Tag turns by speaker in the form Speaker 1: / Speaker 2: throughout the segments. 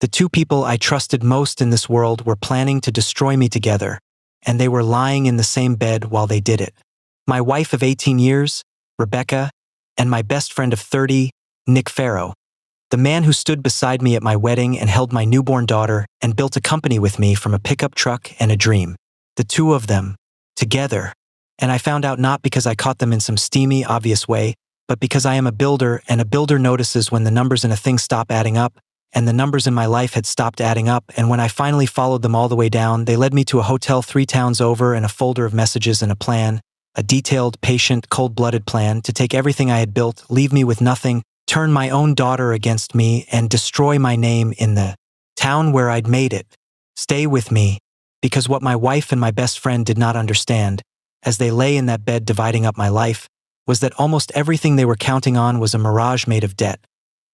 Speaker 1: The two people I trusted most in this world were planning to destroy me together, and they were lying in the same bed while they did it. My wife of 18 years, Rebecca, and my best friend of 30, Nick Farrow. The man who stood beside me at my wedding and held my newborn daughter and built a company with me from a pickup truck and a dream. The two of them, together. And I found out not because I caught them in some steamy, obvious way, but because I am a builder, and a builder notices when the numbers in a thing stop adding up, and the numbers in my life had stopped adding up, and when I finally followed them all the way down, they led me to a hotel 3 towns over and a folder of messages and a plan, a detailed, patient, cold-blooded plan to take everything I had built, leave me with nothing, turn my own daughter against me, and destroy my name in the town where I'd made it. Stay with me, because what my wife and my best friend did not understand, as they lay in that bed dividing up my life, was that almost everything they were counting on was a mirage made of debt,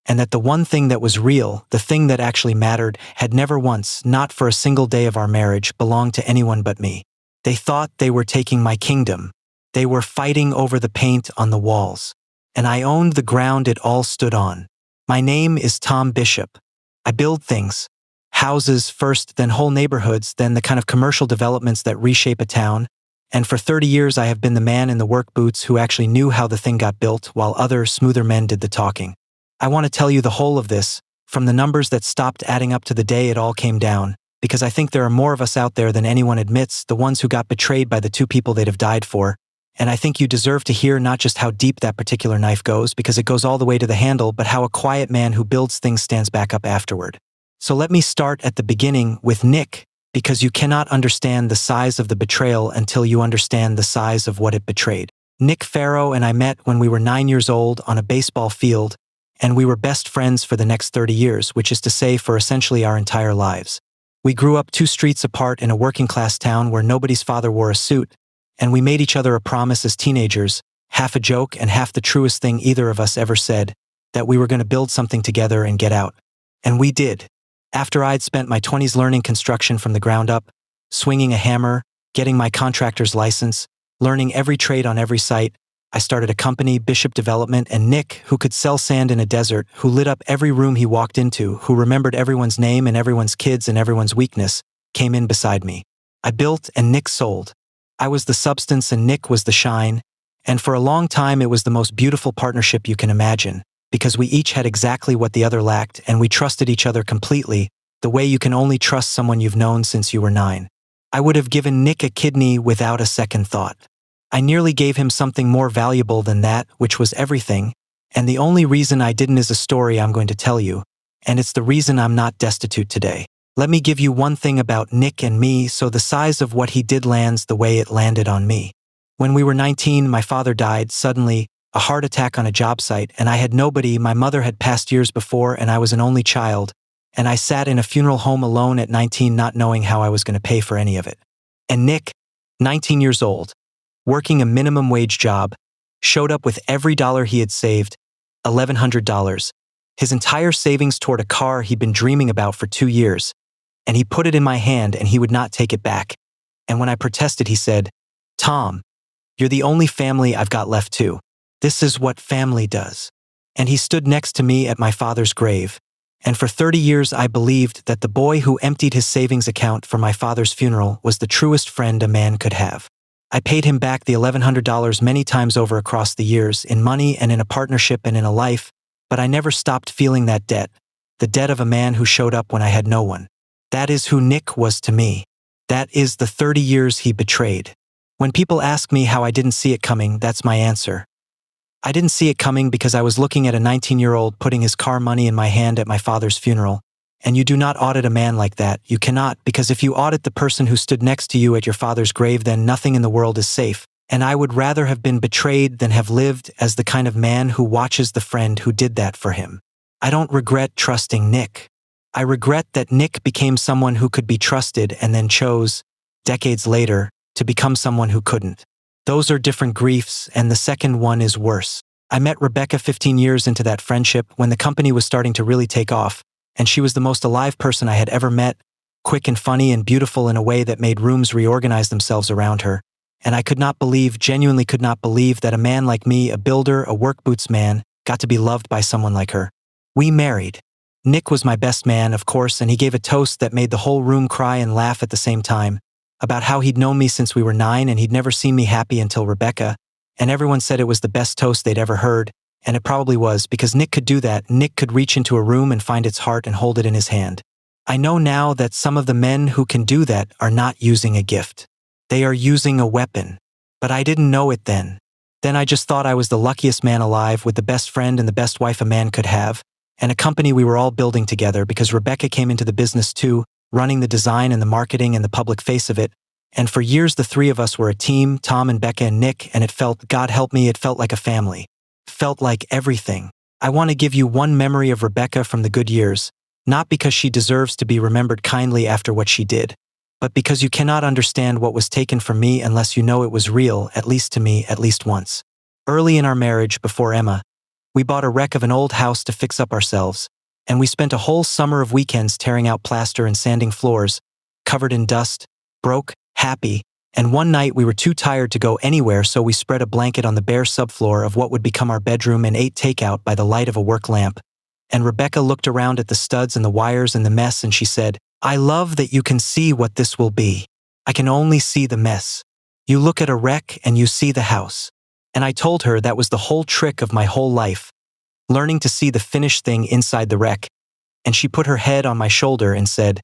Speaker 1: and that the one thing that was real, the thing that actually mattered, had never once, not for a single day of our marriage, belonged to anyone but me. They thought they were taking my kingdom. They were fighting over the paint on the walls. And I owned the ground it all stood on. My name is Tom Bishop. I build things. Houses first, then whole neighborhoods, then the kind of commercial developments that reshape a town. And for 30 years I have been the man in the work boots who actually knew how the thing got built while other, smoother men did the talking. I want to tell you the whole of this, from the numbers that stopped adding up to the day it all came down, because I think there are more of us out there than anyone admits, the ones who got betrayed by the two people they'd have died for. And I think you deserve to hear not just how deep that particular knife goes, because it goes all the way to the handle, but how a quiet man who builds things stands back up afterward. So let me start at the beginning with Nick, because you cannot understand the size of the betrayal until you understand the size of what it betrayed. Nick Farrow and I met when we were 9 years old on a baseball field, and we were best friends for the next 30 years, which is to say for essentially our entire lives. We grew up 2 streets apart in a working-class town where nobody's father wore a suit, and we made each other a promise as teenagers, half a joke and half the truest thing either of us ever said, that we were going to build something together and get out. And we did. After I'd spent my 20s learning construction from the ground up, swinging a hammer, getting my contractor's license, learning every trade on every site, I started a company, Bishop Development, and Nick, who could sell sand in a desert, who lit up every room he walked into, who remembered everyone's name and everyone's kids and everyone's weakness, came in beside me. I built and Nick sold. I was the substance and Nick was the shine, and for a long time it was the most beautiful partnership you can imagine, because we each had exactly what the other lacked and we trusted each other completely, the way you can only trust someone you've known since you were 9. I would have given Nick a kidney without a second thought. I nearly gave him something more valuable than that, which was everything, and the only reason I didn't is a story I'm going to tell you, and it's the reason I'm not destitute today. Let me give you one thing about Nick and me so the size of what he did lands the way it landed on me. When we were 19, my father died suddenly, a heart attack on a job site, and I had nobody. My mother had passed years before and I was an only child, and I sat in a funeral home alone at 19 not knowing how I was going to pay for any of it. And Nick, 19 years old, working a minimum wage job, showed up with every dollar he had saved, $1,100, his entire savings toward a car he'd been dreaming about for 2 years. And he put it in my hand and he would not take it back. And when I protested, he said, "Tom, you're the only family I've got left too. This is what family does." And he stood next to me at my father's grave. And for 30 years I believed that the boy who emptied his savings account for my father's funeral was the truest friend a man could have. I paid him back the $1,100 many times over across the years, in money and in a partnership and in a life, but I never stopped feeling that debt, the debt of a man who showed up when I had no one. That is who Nick was to me. That is the 30 years he betrayed. When people ask me how I didn't see it coming, that's my answer. I didn't see it coming because I was looking at a 19-year-old putting his car money in my hand at my father's funeral. And you do not audit a man like that. You cannot, because if you audit the person who stood next to you at your father's grave, then nothing in the world is safe. And I would rather have been betrayed than have lived as the kind of man who watches the friend who did that for him. I don't regret trusting Nick. I regret that Nick became someone who could be trusted and then chose, decades later, to become someone who couldn't. Those are different griefs, and the second one is worse. I met Rebecca 15 years into that friendship when the company was starting to really take off, and she was the most alive person I had ever met, quick and funny and beautiful in a way that made rooms reorganize themselves around her. And I could not believe, genuinely could not believe, that a man like me, a builder, a work boots man, got to be loved by someone like her. We married. Nick was my best man, of course, and he gave a toast that made the whole room cry and laugh at the same time, about how he'd known me since we were 9 and he'd never seen me happy until Rebecca, and everyone said it was the best toast they'd ever heard, and it probably was, because Nick could do that. Nick could reach into a room and find its heart and hold it in his hand. I know now that some of the men who can do that are not using a gift. They are using a weapon. But I didn't know it then. Then I just thought I was the luckiest man alive, with the best friend and the best wife a man could have, and a company we were all building together, because Rebecca came into the business too, running the design and the marketing and the public face of it. And for years the three of us were a team, Tom and Becca and Nick, and it felt, God help me, it felt like a family. Felt like everything. I want to give you one memory of Rebecca from the good years, not because she deserves to be remembered kindly after what she did, but because you cannot understand what was taken from me unless you know it was real, at least to me, at least once. Early in our marriage, before Emma, we bought a wreck of an old house to fix up ourselves, and we spent a whole summer of weekends tearing out plaster and sanding floors, covered in dust, broke, happy, and one night we were too tired to go anywhere, so we spread a blanket on the bare subfloor of what would become our bedroom and ate takeout by the light of a work lamp. And Rebecca looked around at the studs and the wires and the mess, and she said, I love that you can see what this will be. I can only see the mess. You look at a wreck and you see the house. And I told her that was the whole trick of my whole life, learning to see the finished thing inside the wreck. And she put her head on my shoulder and said,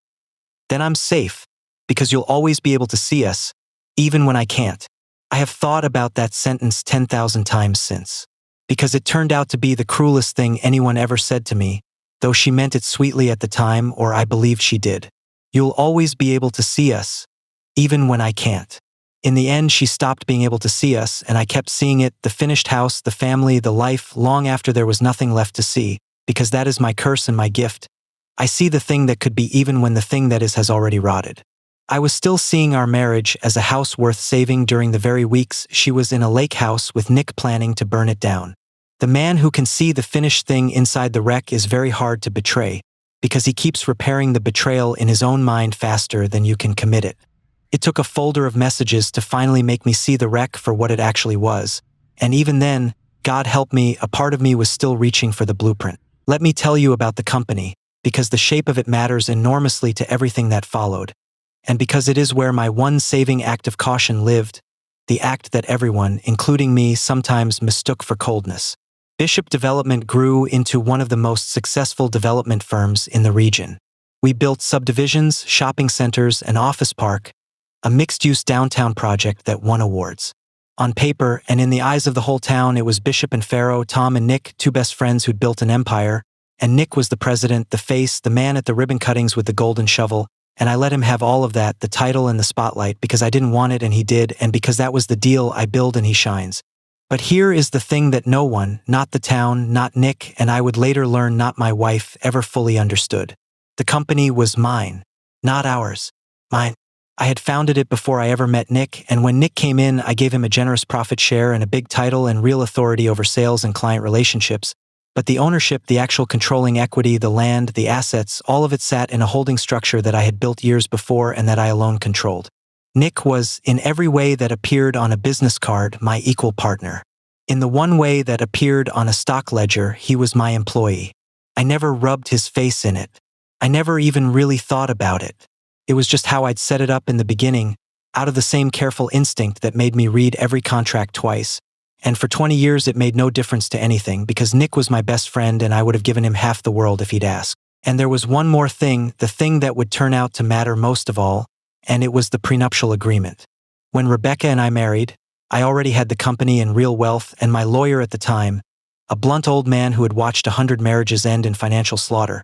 Speaker 1: then I'm safe, because you'll always be able to see us, even when I can't. I have thought about that sentence 10,000 times since, because it turned out to be the cruelest thing anyone ever said to me, though she meant it sweetly at the time, or I believed she did. You'll always be able to see us, even when I can't. In the end, she stopped being able to see us, and I kept seeing it, the finished house, the family, the life, long after there was nothing left to see, because that is my curse and my gift. I see the thing that could be even when the thing that is has already rotted. I was still seeing our marriage as a house worth saving during the very weeks she was in a lake house with Nick planning to burn it down. The man who can see the finished thing inside the wreck is very hard to betray, because he keeps repairing the betrayal in his own mind faster than you can commit it. It took a folder of messages to finally make me see the wreck for what it actually was, and even then, God help me, a part of me was still reaching for the blueprint. Let me tell you about the company, because the shape of it matters enormously to everything that followed, and because it is where my one saving act of caution lived, the act that everyone, including me, sometimes mistook for coldness. Bishop Development grew into one of the most successful development firms in the region. We built subdivisions, shopping centers, an office park, a mixed-use downtown project that won awards. On paper, and in the eyes of the whole town, it was Bishop and Pharaoh, Tom and Nick, two best friends who'd built an empire, and Nick was the president, the face, the man at the ribbon cuttings with the golden shovel, and I let him have all of that, the title and the spotlight, because I didn't want it and he did, and because that was the deal, I build and he shines. But here is the thing that no one, not the town, not Nick, and I would later learn not my wife, ever fully understood. The company was mine, not ours. Mine. I had founded it before I ever met Nick, and when Nick came in, I gave him a generous profit share and a big title and real authority over sales and client relationships. But the ownership, the actual controlling equity, the land, the assets, all of it sat in a holding structure that I had built years before and that I alone controlled. Nick was, in every way that appeared on a business card, my equal partner. In the one way that appeared on a stock ledger, he was my employee. I never rubbed his face in it. I never even really thought about it. It was just how I'd set it up in the beginning, out of the same careful instinct that made me read every contract twice. And for 20 years it made no difference to anything, because Nick was my best friend and I would have given him half the world if he'd asked. And there was one more thing, the thing that would turn out to matter most of all, and it was the prenuptial agreement. When Rebecca and I married, I already had the company and real wealth, and my lawyer at the time, a blunt old man who had watched 100 marriages end in financial slaughter,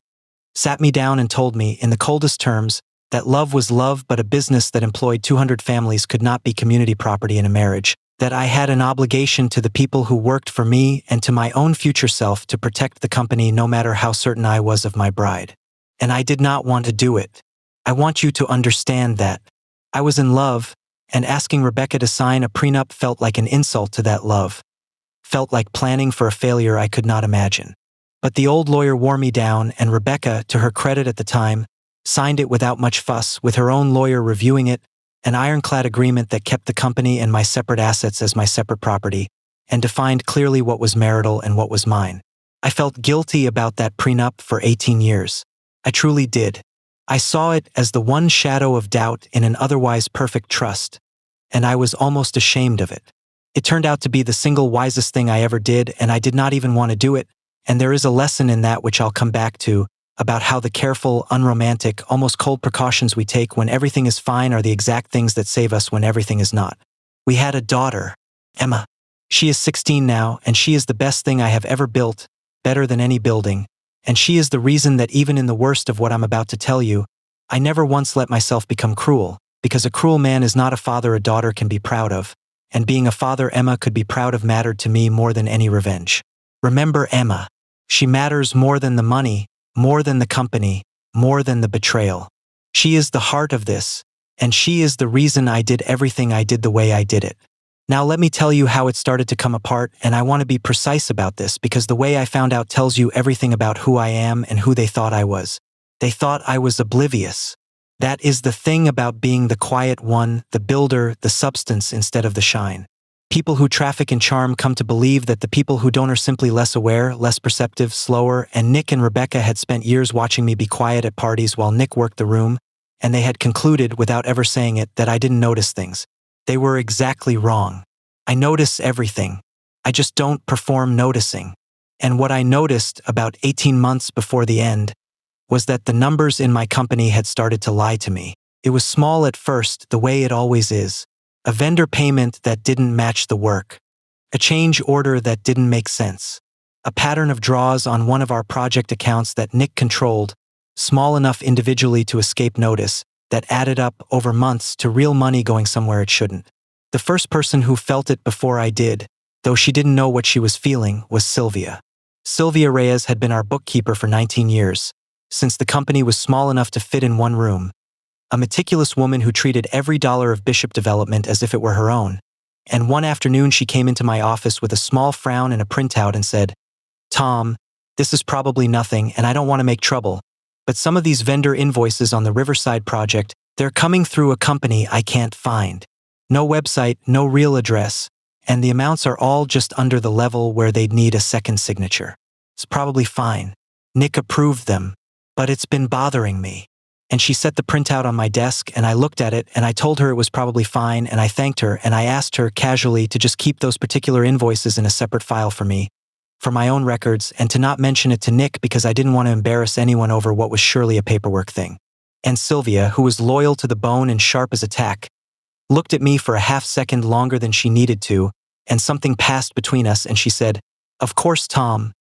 Speaker 1: sat me down and told me, in the coldest terms, that love was love, but a business that employed 200 families could not be community property in a marriage, that I had an obligation to the people who worked for me and to my own future self to protect the company no matter how certain I was of my bride. And I did not want to do it. I want you to understand that. I was in love, and asking Rebecca to sign a prenup felt like an insult to that love. Felt like planning for a failure I could not imagine. But the old lawyer wore me down, and Rebecca, to her credit at the time, signed it without much fuss, with her own lawyer reviewing it, an ironclad agreement that kept the company and my separate assets as my separate property, and defined clearly what was marital and what was mine. I felt guilty about that prenup for 18 years. I truly did. I saw it as the one shadow of doubt in an otherwise perfect trust, and I was almost ashamed of it. It turned out to be the single wisest thing I ever did, and I did not even want to do it, and there is a lesson in that which I'll come back to, about how the careful, unromantic, almost cold precautions we take when everything is fine are the exact things that save us when everything is not. We had a daughter, Emma. She is 16 now, and she is the best thing I have ever built, better than any building, and she is the reason that even in the worst of what I'm about to tell you, I never once let myself become cruel, because a cruel man is not a father a daughter can be proud of, and being a father Emma could be proud of mattered to me more than any revenge. Remember Emma. She matters more than the money, more than the company, more than the betrayal. She is the heart of this, and she is the reason I did everything I did the way I did it. Now let me tell you how it started to come apart, and I want to be precise about this because the way I found out tells you everything about who I am and who they thought I was. They thought I was oblivious. That is the thing about being the quiet one, the builder, the substance instead of the shine. People who traffic in charm come to believe that the people who don't are simply less aware, less perceptive, slower, and Nick and Rebecca had spent years watching me be quiet at parties while Nick worked the room, and they had concluded, without ever saying it, that I didn't notice things. They were exactly wrong. I notice everything. I just don't perform noticing. And what I noticed about 18 months before the end was that the numbers in my company had started to lie to me. It was small at first, the way it always is. A vendor payment that didn't match the work. A change order that didn't make sense. A pattern of draws on one of our project accounts that Nick controlled, small enough individually to escape notice, that added up over months to real money going somewhere it shouldn't. The first person who felt it before I did, though she didn't know what she was feeling, was Sylvia. Sylvia Reyes had been our bookkeeper for 19 years, since the company was small enough to fit in one room. A meticulous woman who treated every dollar of Bishop development as if it were her own. And one afternoon she came into my office with a small frown and a printout and said, "Tom, this is probably nothing and I don't want to make trouble, but some of these vendor invoices on the Riverside project, they're coming through a company I can't find. No website, no real address, and the amounts are all just under the level where they'd need a second signature. It's probably fine. Nick approved them, but it's been bothering me." And she set the printout on my desk and I looked at it and I told her it was probably fine and I thanked her and I asked her casually to just keep those particular invoices in a separate file for me, for my own records, and to not mention it to Nick because I didn't want to embarrass anyone over what was surely a paperwork thing. And Sylvia, who was loyal to the bone and sharp as a tack, looked at me for a half second longer than she needed to, and something passed between us and she said, "Of course, Tom."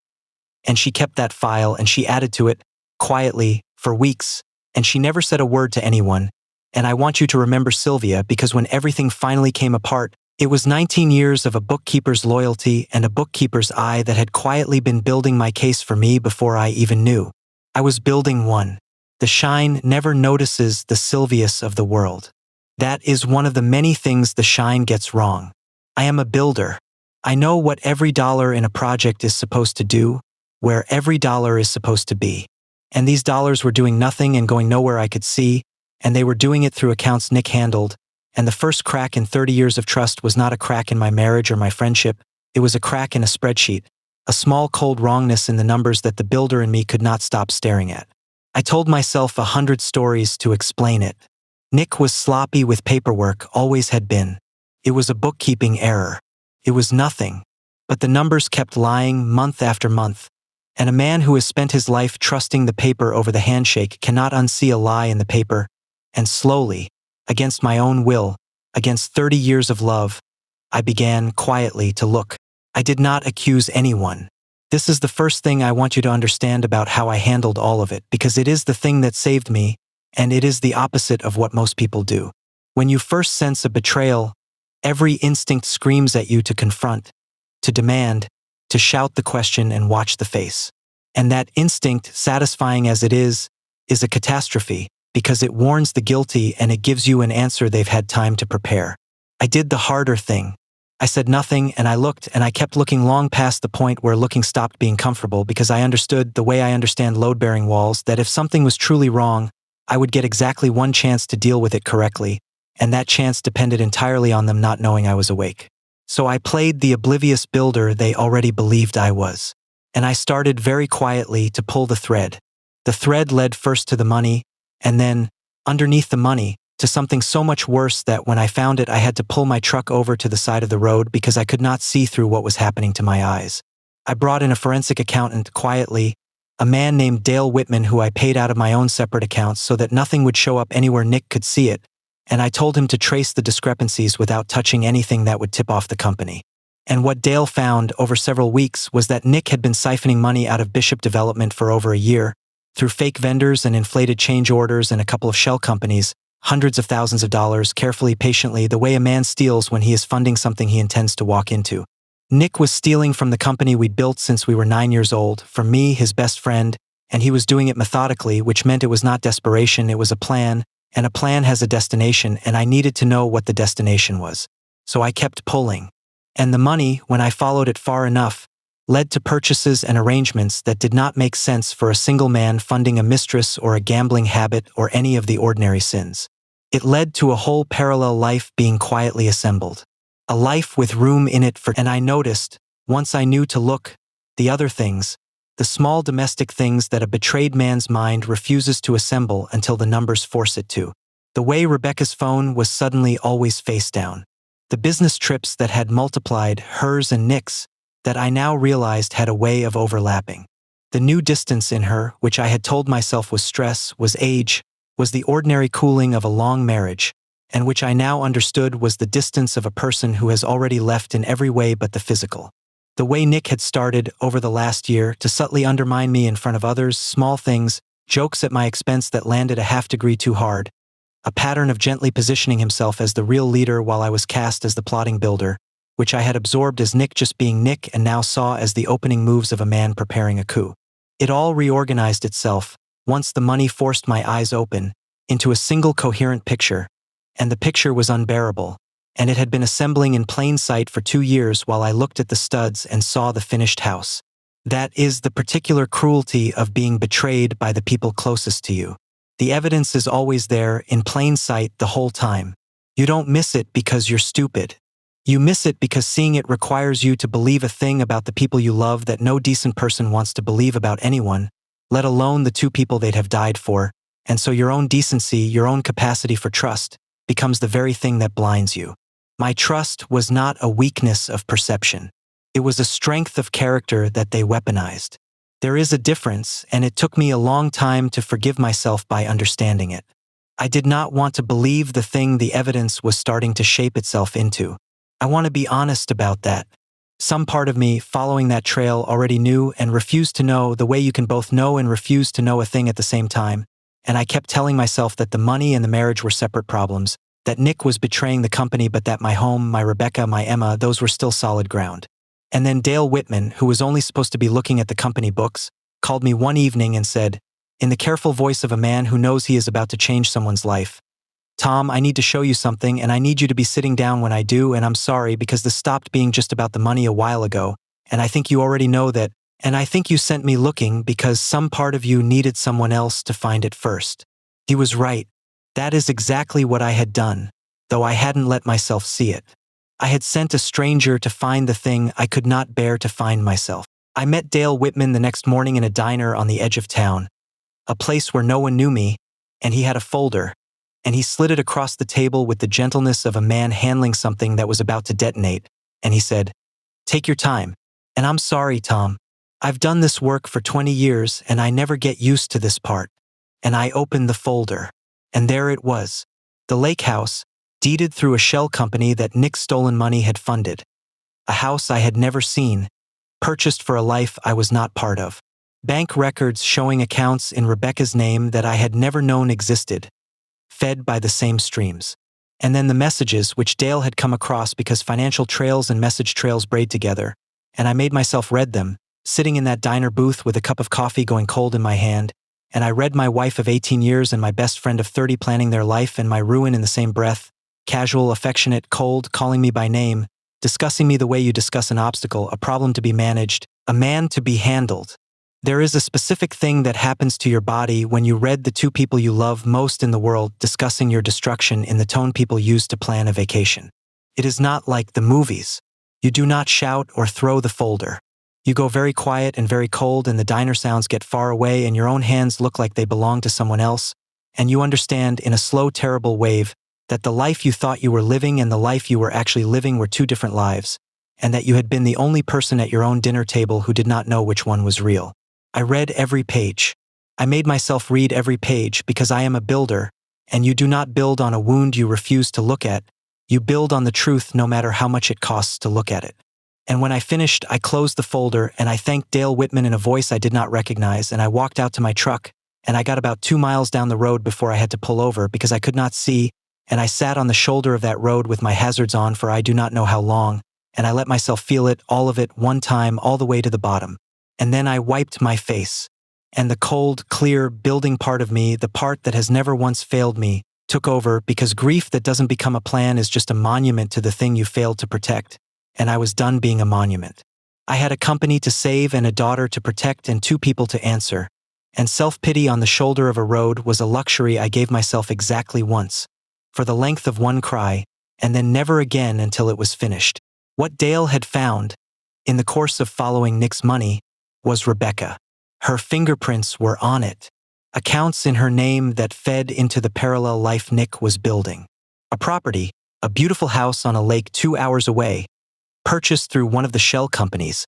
Speaker 1: And she kept that file and she added to it, quietly, for weeks, and she never said a word to anyone. And I want you to remember Sylvia because when everything finally came apart, it was 19 years of a bookkeeper's loyalty and a bookkeeper's eye that had quietly been building my case for me before I even knew. I was building one. The shine never notices the Sylvius of the world. That is one of the many things the shine gets wrong. I am a builder. I know what every dollar in a project is supposed to do, where every dollar is supposed to be. And these dollars were doing nothing and going nowhere I could see, and they were doing it through accounts Nick handled, and the first crack in 30 years of trust was not a crack in my marriage or my friendship, it was a crack in a spreadsheet, a small cold wrongness in the numbers that the builder in me could not stop staring at. I told myself 100 stories to explain it. Nick was sloppy with paperwork, always had been. It was a bookkeeping error. It was nothing. But the numbers kept lying month after month. And a man who has spent his life trusting the paper over the handshake cannot unsee a lie in the paper. And slowly, against my own will, against 30 years of love, I began quietly to look. I did not accuse anyone. This is the first thing I want you to understand about how I handled all of it, because it is the thing that saved me, and it is the opposite of what most people do. When you first sense a betrayal, every instinct screams at you to confront, to demand, to shout the question and watch the face. And that instinct, satisfying as it is a catastrophe, because it warns the guilty and it gives you an answer they've had time to prepare. I did the harder thing. I said nothing and I looked and I kept looking long past the point where looking stopped being comfortable because I understood, the way I understand load-bearing walls, that if something was truly wrong, I would get exactly one chance to deal with it correctly, and that chance depended entirely on them not knowing I was awake. So I played the oblivious builder they already believed I was. and I started very quietly to pull the thread. The thread led first to the money, and then, underneath the money, to something so much worse that when I found it I had to pull my truck over to the side of the road because I could not see through what was happening to my eyes. I brought in a forensic accountant quietly, a man named Dale Whitman who I paid out of my own separate accounts so that nothing would show up anywhere Nick could see it, and I told him to trace the discrepancies without touching anything that would tip off the company. And what Dale found over several weeks was that Nick had been siphoning money out of Bishop Development for over a year, through fake vendors and inflated change orders and a couple of shell companies, hundreds of thousands of dollars, carefully, patiently, the way a man steals when he is funding something he intends to walk into. Nick was stealing from the company we'd built since we were 9 years old, from me, his best friend, and he was doing it methodically, which meant it was not desperation, it was a plan, and a plan has a destination, and I needed to know what the destination was. So I kept pulling. And the money, when I followed it far enough, led to purchases and arrangements that did not make sense for a single man funding a mistress or a gambling habit or any of the ordinary sins. It led to a whole parallel life being quietly assembled. A life with room in it for, and I noticed, once I knew to look, the other things, the small domestic things that a betrayed man's mind refuses to assemble until the numbers force it to. The way Rebecca's phone was suddenly always face down. The business trips that had multiplied, hers and Nick's, that I now realized had a way of overlapping. The new distance in her, which I had told myself was stress, was age, was the ordinary cooling of a long marriage, and which I now understood was the distance of a person who has already left in every way but the physical. The way Nick had started, over the last year, to subtly undermine me in front of others, small things, jokes at my expense that landed a half-degree too hard, a pattern of gently positioning himself as the real leader while I was cast as the plotting builder, which I had absorbed as Nick just being Nick and now saw as the opening moves of a man preparing a coup. It all reorganized itself, once the money forced my eyes open, into a single coherent picture, and the picture was unbearable, and it had been assembling in plain sight for 2 years while I looked at the studs and saw the finished house. That is the particular cruelty of being betrayed by the people closest to you. The evidence is always there, in plain sight the whole time. You don't miss it because you're stupid. You miss it because seeing it requires you to believe a thing about the people you love that no decent person wants to believe about anyone, let alone the 2 people they'd have died for, and so your own decency, your own capacity for trust, becomes the very thing that blinds you. My trust was not a weakness of perception. It was a strength of character that they weaponized. There is a difference, and it took me a long time to forgive myself by understanding it. I did not want to believe the thing the evidence was starting to shape itself into. I want to be honest about that. Some part of me, following that trail, already knew and refused to know the way you can both know and refuse to know a thing at the same time, and I kept telling myself that the money and the marriage were separate problems, that Nick was betraying the company but that my home, my Rebecca, my Emma, those were still solid ground. And then Dale Whitman, who was only supposed to be looking at the company books, called me one evening and said, in the careful voice of a man who knows he is about to change someone's life, "Tom, I need to show you something and I need you to be sitting down when I do, and I'm sorry because this stopped being just about the money a while ago, and I think you already know that, and I think you sent me looking because some part of you needed someone else to find it first." He was right. That is exactly what I had done, though I hadn't let myself see it. I had sent a stranger to find the thing I could not bear to find myself. I met Dale Whitman the next morning in a diner on the edge of town, a place where no one knew me, and he had a folder, and he slid it across the table with the gentleness of a man handling something that was about to detonate, and he said, "Take your time, and I'm sorry, Tom. I've done this work for 20 years and I never get used to this part." And I opened the folder, and there it was, the lake house, deeded through a shell company that Nick's stolen money had funded. A house I had never seen, purchased for a life I was not part of. Bank records showing accounts in Rebecca's name that I had never known existed, fed by the same streams. And then the messages which Dale had come across because financial trails and message trails braid together, and I made myself read them, sitting in that diner booth with a cup of coffee going cold in my hand, and I read my wife of 18 years and my best friend of 30 planning their life and my ruin in the same breath, casual, affectionate, cold, calling me by name, discussing me the way you discuss an obstacle, a problem to be managed, a man to be handled. There is a specific thing that happens to your body when you read the 2 people you love most in the world discussing your destruction in the tone people use to plan a vacation. It is not like the movies. You do not shout or throw the folder. You go very quiet and very cold, and the diner sounds get far away, and your own hands look like they belong to someone else, and you understand in a slow, terrible wave that the life you thought you were living and the life you were actually living were two different lives, and that you had been the only person at your own dinner table who did not know which one was real. I read every page. I made myself read every page because I am a builder, and you do not build on a wound you refuse to look at. You build on the truth no matter how much it costs to look at it. And when I finished, I closed the folder and I thanked Dale Whitman in a voice I did not recognize, and I walked out to my truck, and I got about 2 miles down the road before I had to pull over because I could not see, and I sat on the shoulder of that road with my hazards on for I do not know how long, and I let myself feel it, all of it, one time, all the way to the bottom. And then I wiped my face. And the cold, clear, building part of me, the part that has never once failed me, took over because grief that doesn't become a plan is just a monument to the thing you failed to protect. And I was done being a monument. I had a company to save and a daughter to protect and 2 people to answer. And self-pity on the shoulder of a road was a luxury I gave myself exactly once, for the length of one cry, and then never again until it was finished. What Dale had found, in the course of following Nick's money, was Rebecca. Her fingerprints were on it. Accounts in her name that fed into the parallel life Nick was building. A property, a beautiful house on a lake 2 hours away, purchased through one of the shell companies,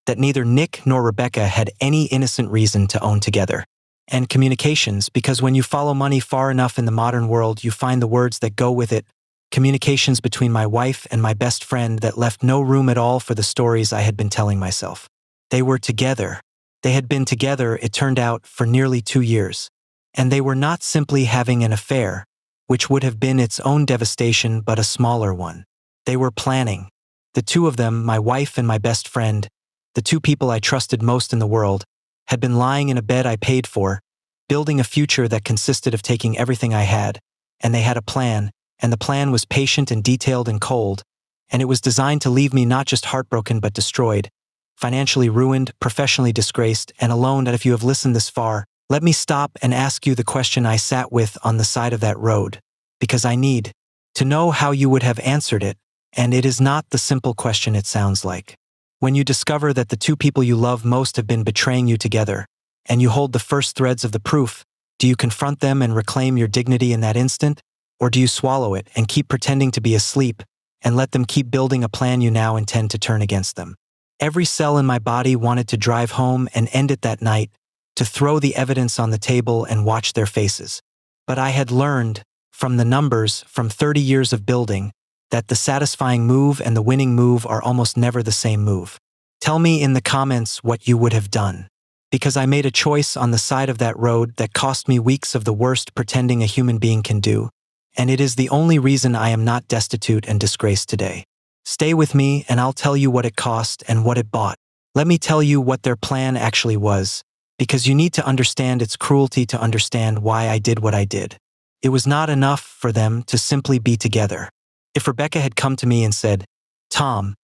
Speaker 1: that neither Nick nor Rebecca had any innocent reason to own together. And communications, because when you follow money far enough in the modern world, you find the words that go with it. Communications between my wife and my best friend that left no room at all for the stories I had been telling myself. They were together. They had been together, it turned out, for nearly 2 years. And they were not simply having an affair, which would have been its own devastation but a smaller one. They were planning. The 2 of them, my wife and my best friend, the 2 people I trusted most in the world, had been lying in a bed I paid for, building a future that consisted of taking everything I had, and they had a plan, and the plan was patient and detailed and cold, and it was designed to leave me not just heartbroken but destroyed, financially ruined, professionally disgraced, and alone. That if you have listened this far, let me stop and ask you the question I sat with on the side of that road, because I need to know how you would have answered it, and it is not the simple question it sounds like. When you discover that the 2 people you love most have been betraying you together, and you hold the first threads of the proof, do you confront them and reclaim your dignity in that instant? Or do you swallow it and keep pretending to be asleep and let them keep building a plan you now intend to turn against them? Every cell in my body wanted to drive home and end it that night, to throw the evidence on the table and watch their faces. But I had learned, from the numbers, from 30 years of building, that the satisfying move and the winning move are almost never the same move. Tell me in the comments what you would have done. Because I made a choice on the side of that road that cost me weeks of the worst pretending a human being can do, and it is the only reason I am not destitute and disgraced today. Stay with me and I'll tell you what it cost and what it bought. Let me tell you what their plan actually was, because you need to understand its cruelty to understand why I did what I did. It was not enough for them to simply be together. If Rebecca had come to me and said, "Tom,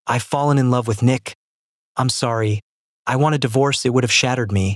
Speaker 1: I've fallen in love with Nick. I'm sorry. I want a divorce," it would have shattered me,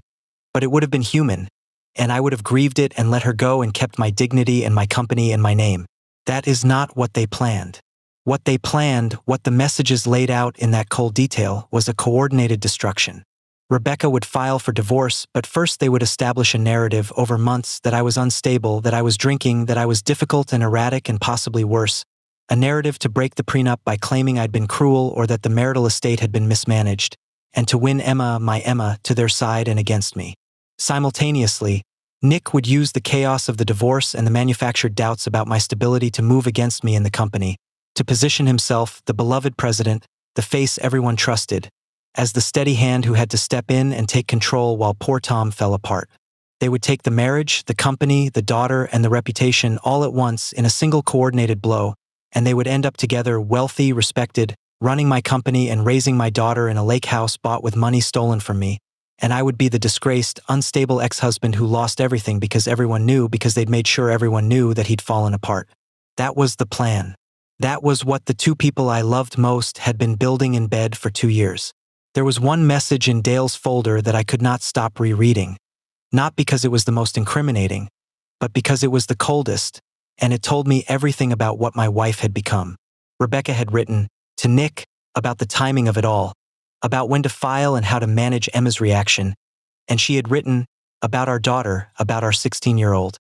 Speaker 1: but it would have been human, and I would have grieved it and let her go and kept my dignity and my company and my name. That is not what they planned. What they planned, what the messages laid out in that cold detail, was a coordinated destruction. Rebecca would file for divorce, but first they would establish a narrative over months that I was unstable, that I was drinking, that I was difficult and erratic and possibly worse. A narrative to break the prenup by claiming I'd been cruel or that the marital estate had been mismanaged, and to win Emma, my Emma, to their side and against me. Simultaneously, Nick would use the chaos of the divorce and the manufactured doubts about my stability to move against me in the company, to position himself, the beloved president, the face everyone trusted, as the steady hand who had to step in and take control while poor Tom fell apart. They would take the marriage, the company, the daughter, and the reputation all at once in a single coordinated blow, and they would end up together wealthy, respected, running my company and raising my daughter in a lake house bought with money stolen from me, and I would be the disgraced, unstable ex-husband who lost everything because everyone knew, because they'd made sure everyone knew that he'd fallen apart. That was the plan. That was what the 2 people I loved most had been building in bed for 2 years. There was one message in Dale's folder that I could not stop rereading, not because it was the most incriminating, but because it was the coldest, and it told me everything about what my wife had become. Rebecca had written, to Nick, about the timing of it all, about when to file and how to manage Emma's reaction, and she had written, about our daughter, about our 16-year-old.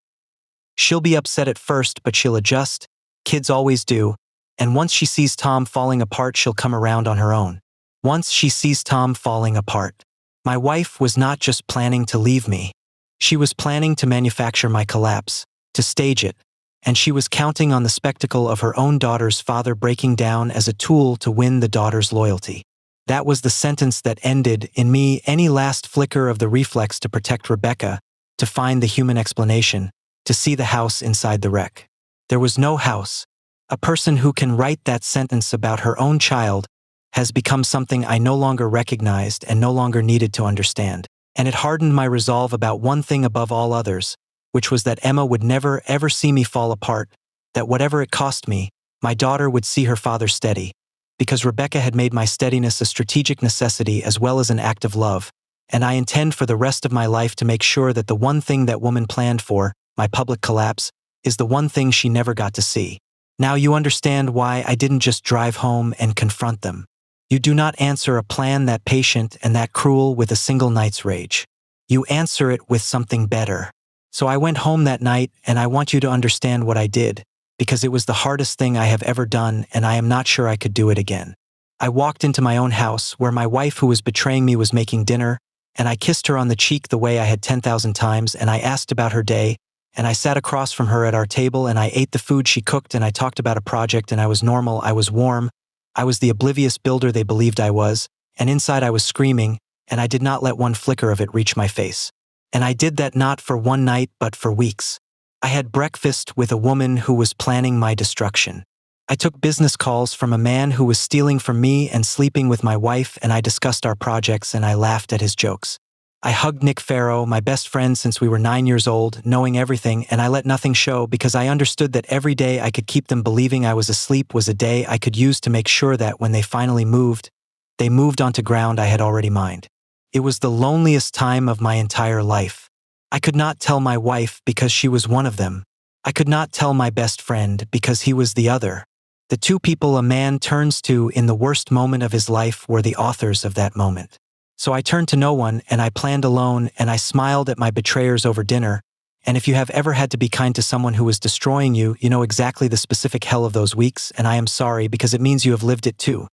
Speaker 1: She'll be upset at first, but she'll adjust. Kids always do. And once she sees Tom falling apart, she'll come around on her own. Once she sees Tom falling apart. My wife was not just planning to leave me. She was planning to manufacture my collapse, to stage it. And she was counting on the spectacle of her own daughter's father breaking down as a tool to win the daughter's loyalty. That was the sentence that ended in me any last flicker of the reflex to protect Rebecca, to find the human explanation, to see the house inside the wreck. There was no house. A person who can write that sentence about her own child has become something I no longer recognized and no longer needed to understand. And it hardened my resolve about one thing above all others, which was that Emma would never ever see me fall apart, that whatever it cost me, my daughter would see her father steady, because Rebecca had made my steadiness a strategic necessity as well as an act of love, and I intend for the rest of my life to make sure that the one thing that woman planned for, my public collapse, is the one thing she never got to see. Now you understand why I didn't just drive home and confront them. You do not answer a plan that patient and that cruel with a single night's rage. You answer it with something better. So I went home that night, and I want you to understand what I did, because it was the hardest thing I have ever done, and I am not sure I could do it again. I walked into my own house, where my wife who was betraying me was making dinner, and I kissed her on the cheek the way I had 10,000 times, and I asked about her day, and I sat across from her at our table, and I ate the food she cooked, and I talked about a project, and I was normal, I was warm, I was the oblivious builder they believed I was, and inside I was screaming, and I did not let one flicker of it reach my face. And I did that not for one night but for weeks. I had breakfast with a woman who was planning my destruction. I took business calls from a man who was stealing from me and sleeping with my wife, and I discussed our projects and I laughed at his jokes. I hugged Nick Farrow, my best friend since we were 9 years old, knowing everything, and I let nothing show because I understood that every day I could keep them believing I was asleep was a day I could use to make sure that when they finally moved, they moved onto ground I had already mined. It was the loneliest time of my entire life. I could not tell my wife because she was one of them. I could not tell my best friend because he was the other. The two people a man turns to in the worst moment of his life were the authors of that moment. So I turned to no one, and I planned alone, and I smiled at my betrayers over dinner, and if you have ever had to be kind to someone who was destroying you, you know exactly the specific hell of those weeks, and I am sorry because it means you have lived it too.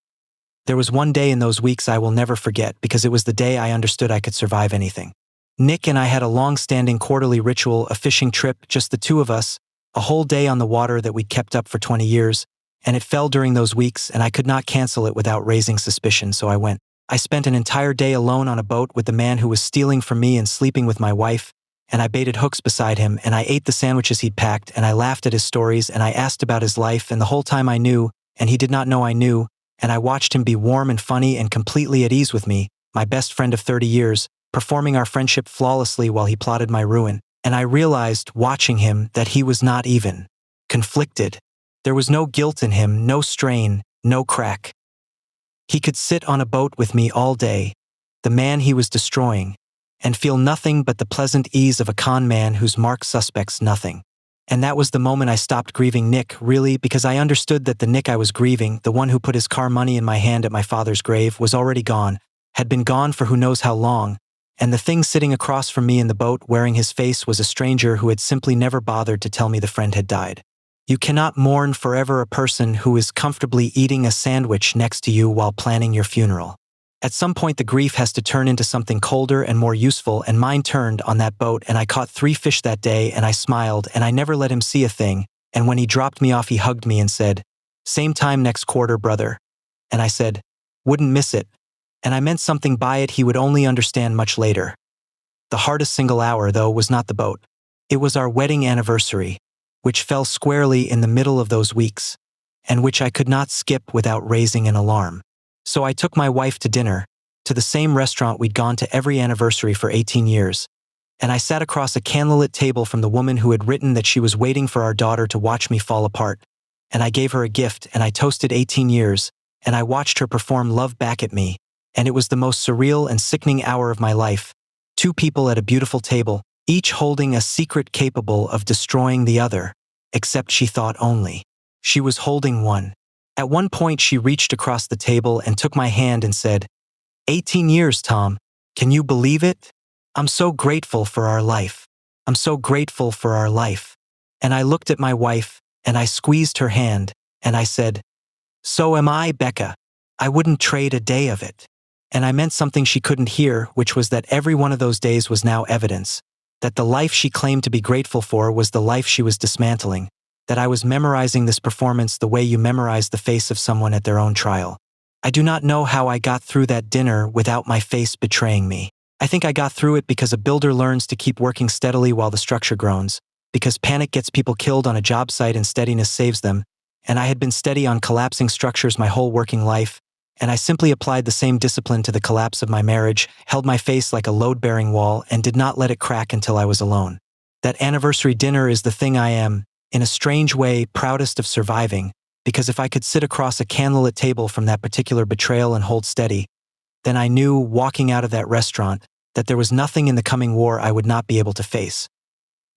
Speaker 1: There was one day in those weeks I will never forget because it was the day I understood I could survive anything. Nick and I had a long-standing quarterly ritual, a fishing trip, just the two of us, a whole day on the water that we'd kept up for 20 years, and it fell during those weeks, and I could not cancel it without raising suspicion, so I went. I spent an entire day alone on a boat with the man who was stealing from me and sleeping with my wife, and I baited hooks beside him, and I ate the sandwiches he'd packed, and I laughed at his stories, and I asked about his life, and the whole time I knew, and he did not know I knew, and I watched him be warm and funny and completely at ease with me, my best friend of 30 years, performing our friendship flawlessly while he plotted my ruin, and I realized, watching him, that he was not even conflicted. There was no guilt in him, no strain, no crack. He could sit on a boat with me all day, the man he was destroying, and feel nothing but the pleasant ease of a con man whose mark suspects nothing. And that was the moment I stopped grieving Nick, really, because I understood that the Nick I was grieving, the one who put his car money in my hand at my father's grave, was already gone, had been gone for who knows how long, and the thing sitting across from me in the boat wearing his face was a stranger who had simply never bothered to tell me the friend had died. You cannot mourn forever a person who is comfortably eating a sandwich next to you while planning your funeral. At some point the grief has to turn into something colder and more useful, and mine turned on that boat, and I caught 3 fish that day, and I smiled, and I never let him see a thing, and when he dropped me off he hugged me and said, "Same time next quarter, brother." And I said, "Wouldn't miss it." And I meant something by it he would only understand much later. The hardest single hour, though, was not the boat. It was our wedding anniversary, which fell squarely in the middle of those weeks, and which I could not skip without raising an alarm. So I took my wife to dinner, to the same restaurant we'd gone to every anniversary for 18 years, and I sat across a candlelit table from the woman who had written that she was waiting for our daughter to watch me fall apart, and I gave her a gift, and I toasted 18 years, and I watched her perform love back at me, and it was the most surreal and sickening hour of my life. 2 people at a beautiful table, each holding a secret capable of destroying the other, except she thought only. She was holding one. At one point she reached across the table and took my hand and said, 18 years, Tom. Can you believe it? I'm so grateful for our life. I'm so grateful for our life. And I looked at my wife, and I squeezed her hand, and I said, so am I, Becca. I wouldn't trade a day of it. And I meant something she couldn't hear, which was that every one of those days was now evidence, that the life she claimed to be grateful for was the life she was dismantling, that I was memorizing this performance the way you memorize the face of someone at their own trial. I do not know how I got through that dinner without my face betraying me. I think I got through it because a builder learns to keep working steadily while the structure groans, because panic gets people killed on a job site and steadiness saves them, and I had been steady on collapsing structures my whole working life, and I simply applied the same discipline to the collapse of my marriage, held my face like a load-bearing wall, and did not let it crack until I was alone. That anniversary dinner is the thing I am, in a strange way, proudest of surviving, because if I could sit across a candlelit table from that particular betrayal and hold steady, then I knew, walking out of that restaurant, that there was nothing in the coming war I would not be able to face.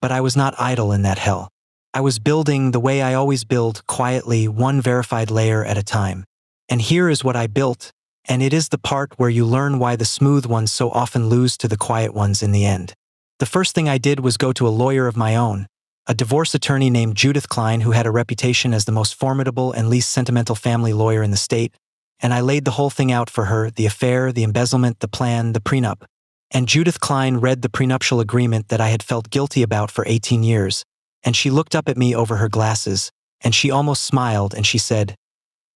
Speaker 1: But I was not idle in that hell. I was building the way I always build, quietly, one verified layer at a time. And here is what I built, and it is the part where you learn why the smooth ones so often lose to the quiet ones in the end. The first thing I did was go to a lawyer of my own, a divorce attorney named Judith Klein, who had a reputation as the most formidable and least sentimental family lawyer in the state, and I laid the whole thing out for her, the affair, the embezzlement, the plan, the prenup. And Judith Klein read the prenuptial agreement that I had felt guilty about for 18 years, and she looked up at me over her glasses, and she almost smiled, and she said,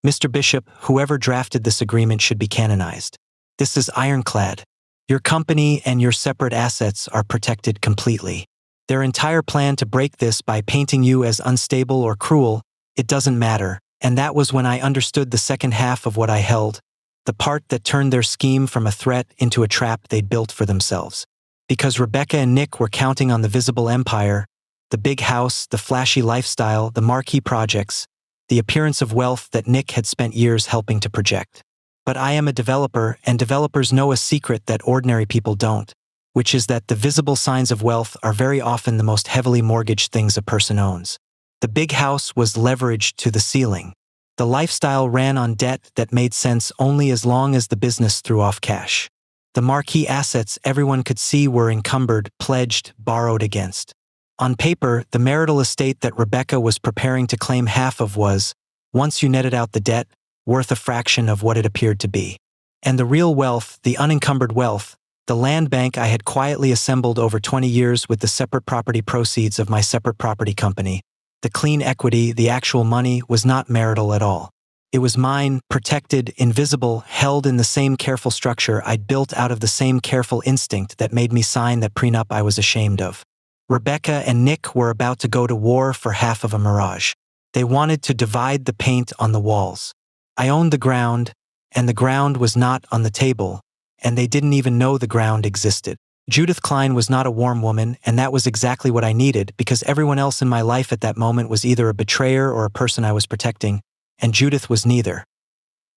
Speaker 1: Mr. Bishop, whoever drafted this agreement should be canonized. This is ironclad. Your company and your separate assets are protected completely. Their entire plan to break this by painting you as unstable or cruel, it doesn't matter, and that was when I understood the second half of what I held, the part that turned their scheme from a threat into a trap they'd built for themselves. Because Rebecca and Nick were counting on the visible empire, the big house, the flashy lifestyle, the marquee projects, the appearance of wealth that Nick had spent years helping to project. But I am a developer, and developers know a secret that ordinary people don't, which is that the visible signs of wealth are very often the most heavily mortgaged things a person owns. The big house was leveraged to the ceiling. The lifestyle ran on debt that made sense only as long as the business threw off cash. The marquee assets everyone could see were encumbered, pledged, borrowed against. On paper, the marital estate that Rebecca was preparing to claim half of was, once you netted out the debt, worth a fraction of what it appeared to be. And the real wealth, the unencumbered wealth, the land bank I had quietly assembled over 20 years with the separate property proceeds of my separate property company, the clean equity, the actual money, was not marital at all. It was mine, protected, invisible, held in the same careful structure I'd built out of the same careful instinct that made me sign that prenup I was ashamed of. Rebecca and Nick were about to go to war for half of a Mirage. They wanted to divide the paint on the walls. I owned the ground, and the ground was not on the table, and they didn't even know the ground existed. Judith Klein was not a warm woman, and that was exactly what I needed, because everyone else in my life at that moment was either a betrayer or a person I was protecting, and Judith was neither.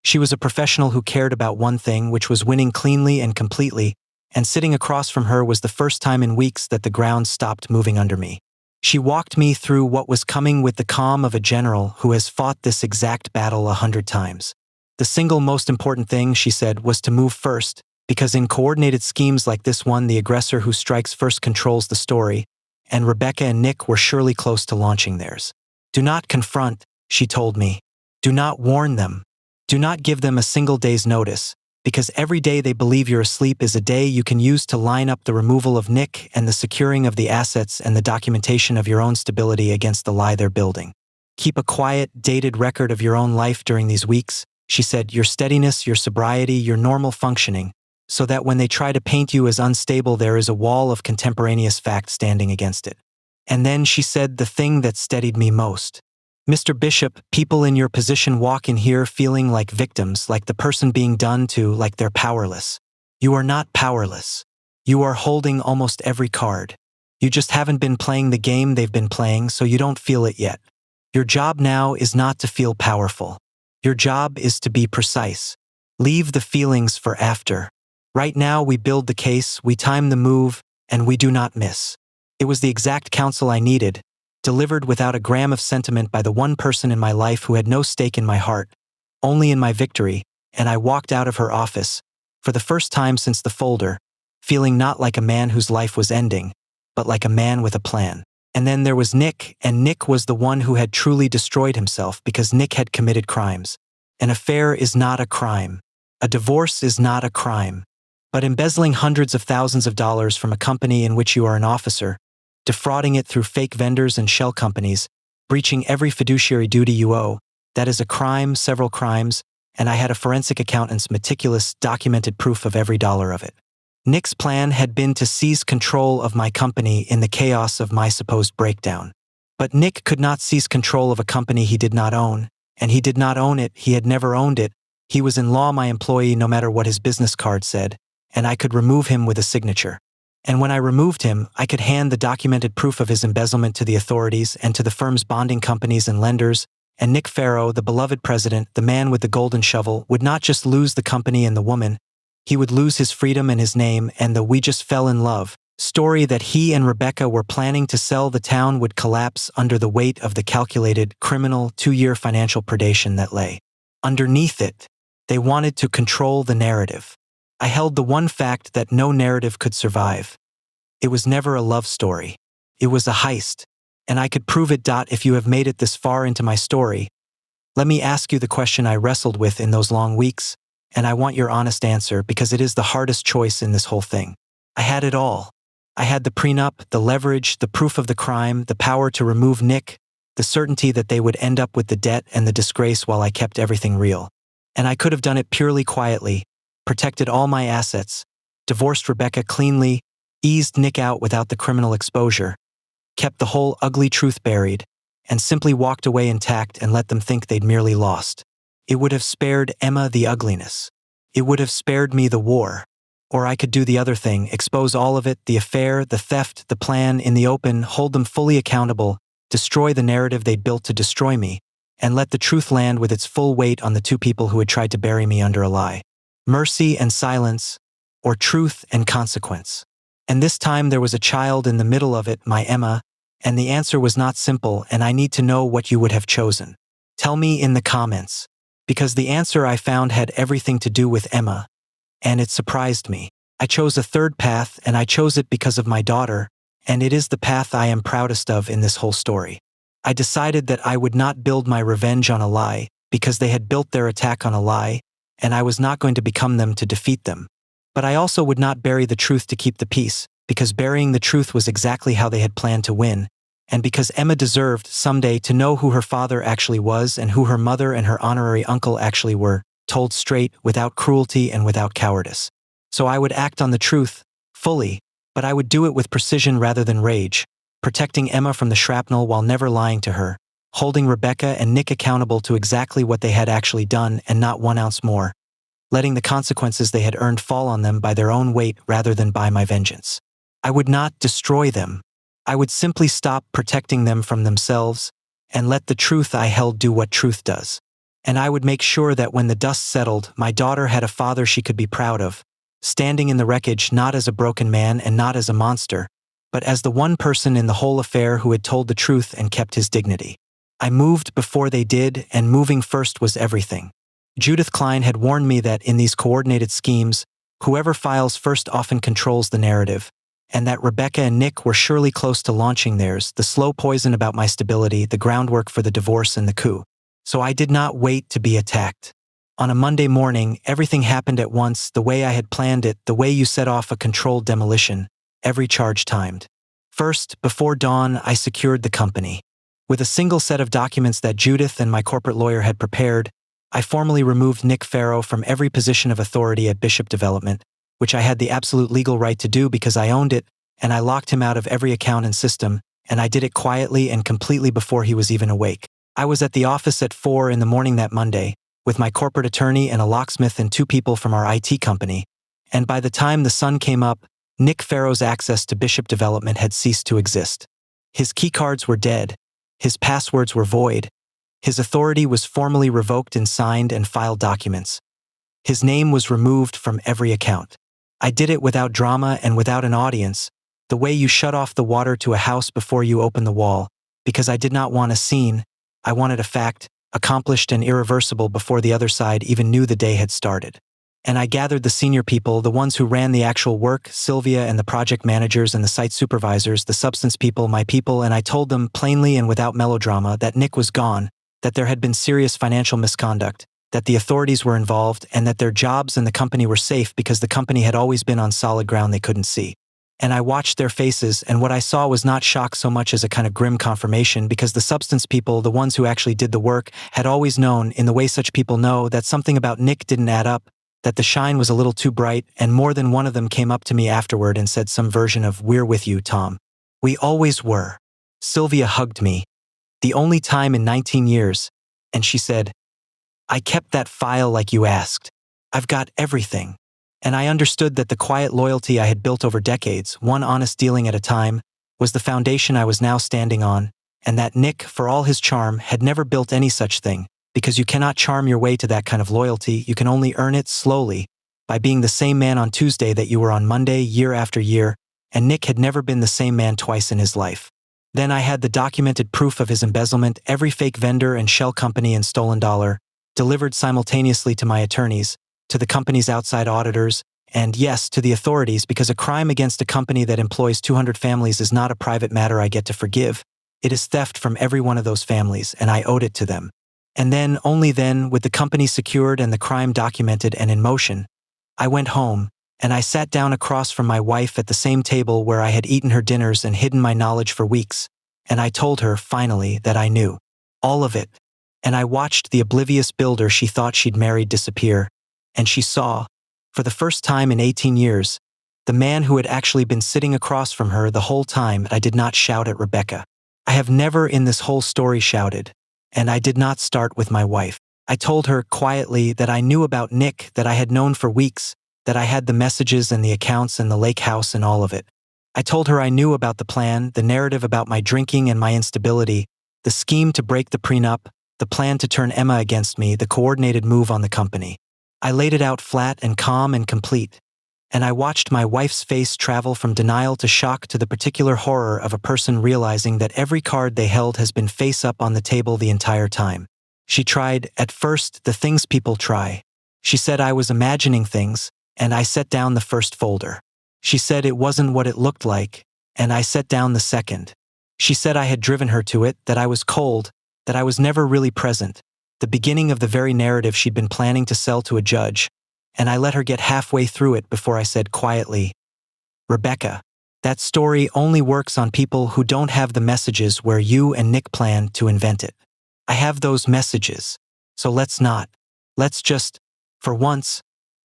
Speaker 1: She was a professional who cared about one thing, which was winning cleanly and completely, and sitting across from her was the first time in weeks that the ground stopped moving under me. She walked me through what was coming with the calm of a general who has fought this exact battle 100 times. The single most important thing, she said, was to move first, because in coordinated schemes like this one, the aggressor who strikes first controls the story, and Rebecca and Nick were surely close to launching theirs. Do not confront, she told me. Do not warn them. Do not give them a single day's notice, because every day they believe you're asleep is a day you can use to line up the removal of Nick and the securing of the assets and the documentation of your own stability against the lie they're building. Keep a quiet, dated record of your own life during these weeks, she said, your steadiness, your sobriety, your normal functioning, so that when they try to paint you as unstable there is a wall of contemporaneous fact standing against it. And then she said the thing that steadied me most. Mr. Bishop, people in your position walk in here feeling like victims, like the person being done to, like they're powerless. You are not powerless. You are holding almost every card. You just haven't been playing the game they've been playing, so you don't feel it yet. Your job now is not to feel powerful. Your job is to be precise. Leave the feelings for after. Right now we build the case, we time the move, and we do not miss. It was the exact counsel I needed, delivered without a gram of sentiment by the one person in my life who had no stake in my heart, only in my victory, and I walked out of her office, for the first time since the folder, feeling not like a man whose life was ending, but like a man with a plan. And then there was Nick, and Nick was the one who had truly destroyed himself because Nick had committed crimes. An affair is not a crime. A divorce is not a crime. But embezzling hundreds of thousands of dollars from a company in which you are an officer, defrauding it through fake vendors and shell companies, breaching every fiduciary duty you owe, that is a crime, several crimes, and I had a forensic accountant's meticulous, documented proof of every dollar of it. Nick's plan had been to seize control of my company in the chaos of my supposed breakdown. But Nick could not seize control of a company he did not own, and he did not own it, he had never owned it, he was in law my employee no matter what his business card said, and I could remove him with a signature. And when I removed him, I could hand the documented proof of his embezzlement to the authorities and to the firm's bonding companies and lenders, and Nick Farrow, the beloved president, the man with the golden shovel, would not just lose the company and the woman, he would lose his freedom and his name, and the "we just fell in love" story that he and Rebecca were planning to sell the town would collapse under the weight of the calculated, criminal, 2-year financial predation that lay underneath it. They wanted to control the narrative. I held the one fact that no narrative could survive. It was never a love story. It was a heist. And I could prove it. If you have made it this far into my story, let me ask you the question I wrestled with in those long weeks, and I want your honest answer because it is the hardest choice in this whole thing. I had it all. I had the prenup, the leverage, the proof of the crime, the power to remove Nick, the certainty that they would end up with the debt and the disgrace while I kept everything real. And I could have done it purely quietly, protected all my assets, divorced Rebecca cleanly, eased Nick out without the criminal exposure, kept the whole ugly truth buried, and simply walked away intact and let them think they'd merely lost. It would have spared Emma the ugliness. It would have spared me the war. Or I could do the other thing, expose all of it, the affair, the theft, the plan, in the open, hold them fully accountable, destroy the narrative they'd built to destroy me, and let the truth land with its full weight on the two people who had tried to bury me under a lie. Mercy and silence, or truth and consequence. And this time there was a child in the middle of it, my Emma, and the answer was not simple, and I need to know what you would have chosen. Tell me in the comments, because the answer I found had everything to do with Emma, and it surprised me. I chose a third path, and I chose it because of my daughter, and it is the path I am proudest of in this whole story. I decided that I would not build my revenge on a lie, because they had built their attack on a lie, and I was not going to become them to defeat them. But I also would not bury the truth to keep the peace, because burying the truth was exactly how they had planned to win, and because Emma deserved someday to know who her father actually was and who her mother and her honorary uncle actually were, told straight, without cruelty and without cowardice. So I would act on the truth, fully, but I would do it with precision rather than rage, protecting Emma from the shrapnel while never lying to her, holding Rebecca and Nick accountable to exactly what they had actually done and not 1 ounce more, letting the consequences they had earned fall on them by their own weight rather than by my vengeance. I would not destroy them. I would simply stop protecting them from themselves and let the truth I held do what truth does. And I would make sure that when the dust settled, my daughter had a father she could be proud of, standing in the wreckage not as a broken man and not as a monster, but as the one person in the whole affair who had told the truth and kept his dignity. I moved before they did, and moving first was everything. Judith Klein had warned me that in these coordinated schemes, whoever files first often controls the narrative, and that Rebecca and Nick were surely close to launching theirs, the slow poison about my stability, the groundwork for the divorce and the coup. So I did not wait to be attacked. On a Monday morning, everything happened at once, the way I had planned it, the way you set off a controlled demolition, every charge timed. First, before dawn, I secured the company. With a single set of documents that Judith and my corporate lawyer had prepared, I formally removed Nick Farrow from every position of authority at Bishop Development, which I had the absolute legal right to do because I owned it, and I locked him out of every account and system, and I did it quietly and completely before he was even awake. I was at the office at 4 in the morning that Monday, with my corporate attorney and a locksmith and 2 people from our IT company, and by the time the sun came up, Nick Farrow's access to Bishop Development had ceased to exist. His keycards were dead, his passwords were void, his authority was formally revoked in signed and filed documents. His name was removed from every account. I did it without drama and without an audience, the way you shut off the water to a house before you open the wall, because I did not want a scene, I wanted a fact, accomplished and irreversible before the other side even knew the day had started. And I gathered the senior people, the ones who ran the actual work, Sylvia and the project managers and the site supervisors, the substance people, my people, and I told them plainly and without melodrama that Nick was gone, that there had been serious financial misconduct, that the authorities were involved, and that their jobs and the company were safe because the company had always been on solid ground they couldn't see. And I watched their faces, and what I saw was not shock so much as a kind of grim confirmation, because the substance people, the ones who actually did the work, had always known, in the way such people know, that something about Nick didn't add up, that the shine was a little too bright, and more than one of them came up to me afterward and said some version of, "We're with you, Tom." We always were. Sylvia hugged me, the only time in 19 years, and she said, "I kept that file like you asked. I've got everything." And I understood that the quiet loyalty I had built over decades, one honest dealing at a time, was the foundation I was now standing on, and that Nick, for all his charm, had never built any such thing, because you cannot charm your way to that kind of loyalty, you can only earn it slowly, by being the same man on Tuesday that you were on Monday, year after year, and Nick had never been the same man twice in his life. Then I had the documented proof of his embezzlement, every fake vendor and shell company and stolen dollar, delivered simultaneously to my attorneys, to the company's outside auditors, and yes, to the authorities, because a crime against a company that employs 200 families is not a private matter I get to forgive. It is theft from every one of those families, and I owed it to them. And then, only then, with the company secured and the crime documented and in motion, I went home, and I sat down across from my wife at the same table where I had eaten her dinners and hidden my knowledge for weeks, and I told her, finally, that I knew. All of it. And I watched the oblivious builder she thought she'd married disappear, and she saw, for the first time in 18 years, the man who had actually been sitting across from her the whole time. I did not shout at Rebecca. I have never in this whole story shouted, and I did not start with my wife. I told her quietly that I knew about Nick, that I had known for weeks, that I had the messages and the accounts and the lake house and all of it. I told her I knew about the plan, the narrative about my drinking and my instability, the scheme to break the prenup, the plan to turn Emma against me, the coordinated move on the company. I laid it out flat and calm and complete, and I watched my wife's face travel from denial to shock to the particular horror of a person realizing that every card they held has been face up on the table the entire time. She tried, at first, the things people try. She said I was imagining things, and I set down the first folder. She said it wasn't what it looked like, and I set down the second. She said I had driven her to it, that I was cold, that I was never really present, the beginning of the very narrative she'd been planning to sell to a judge, and I let her get halfway through it before I said quietly, "Rebecca, that story only works on people who don't have the messages where you and Nick planned to invent it. I have those messages, so let's not. Let's just, for once,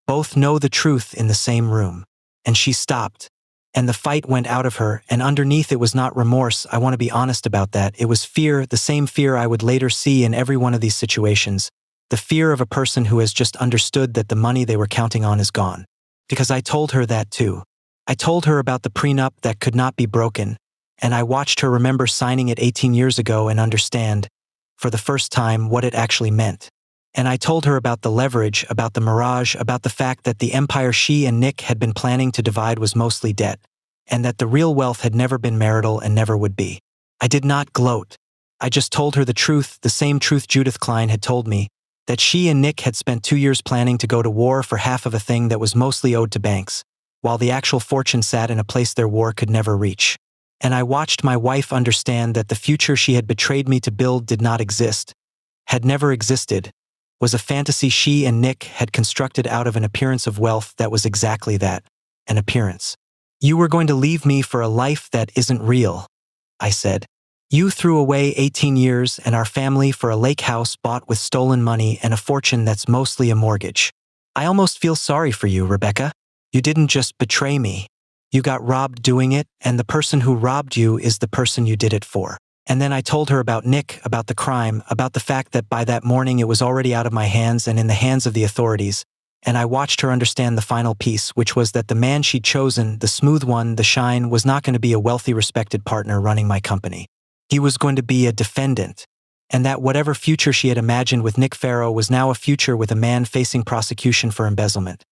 Speaker 1: both know the truth in the same room." And she stopped, and the fight went out of her, and underneath it was not remorse, I want to be honest about that, it was fear, the same fear I would later see in every one of these situations, the fear of a person who has just understood that the money they were counting on is gone. Because I told her that too. I told her about the prenup that could not be broken, and I watched her remember signing it 18 years ago and understand, for the first time, what it actually meant. And I told her about the leverage, about the Mirage, about the fact that the empire she and Nick had been planning to divide was mostly debt, and that the real wealth had never been marital and never would be. I did not gloat. I just told her the truth, the same truth Judith Klein had told me, that she and Nick had spent 2 years planning to go to war for half of a thing that was mostly owed to banks, while the actual fortune sat in a place their war could never reach. And I watched my wife understand that the future she had betrayed me to build did not exist, had never existed, was a fantasy she and Nick had constructed out of an appearance of wealth that was exactly that, an appearance. "You were going to leave me for a life that isn't real," I said. "You threw away 18 years and our family for a lake house bought with stolen money and a fortune that's mostly a mortgage. I almost feel sorry for you, Rebecca. You didn't just betray me. You got robbed doing it, and the person who robbed you is the person you did it for." And then I told her about Nick, about the crime, about the fact that by that morning it was already out of my hands and in the hands of the authorities, and I watched her understand the final piece, which was that the man she'd chosen, the smooth one, the shine, was not going to be a wealthy, respected partner running my company. He was going to be a defendant, and that whatever future she had imagined with Nick Farrow was now a future with a man facing prosecution for embezzlement.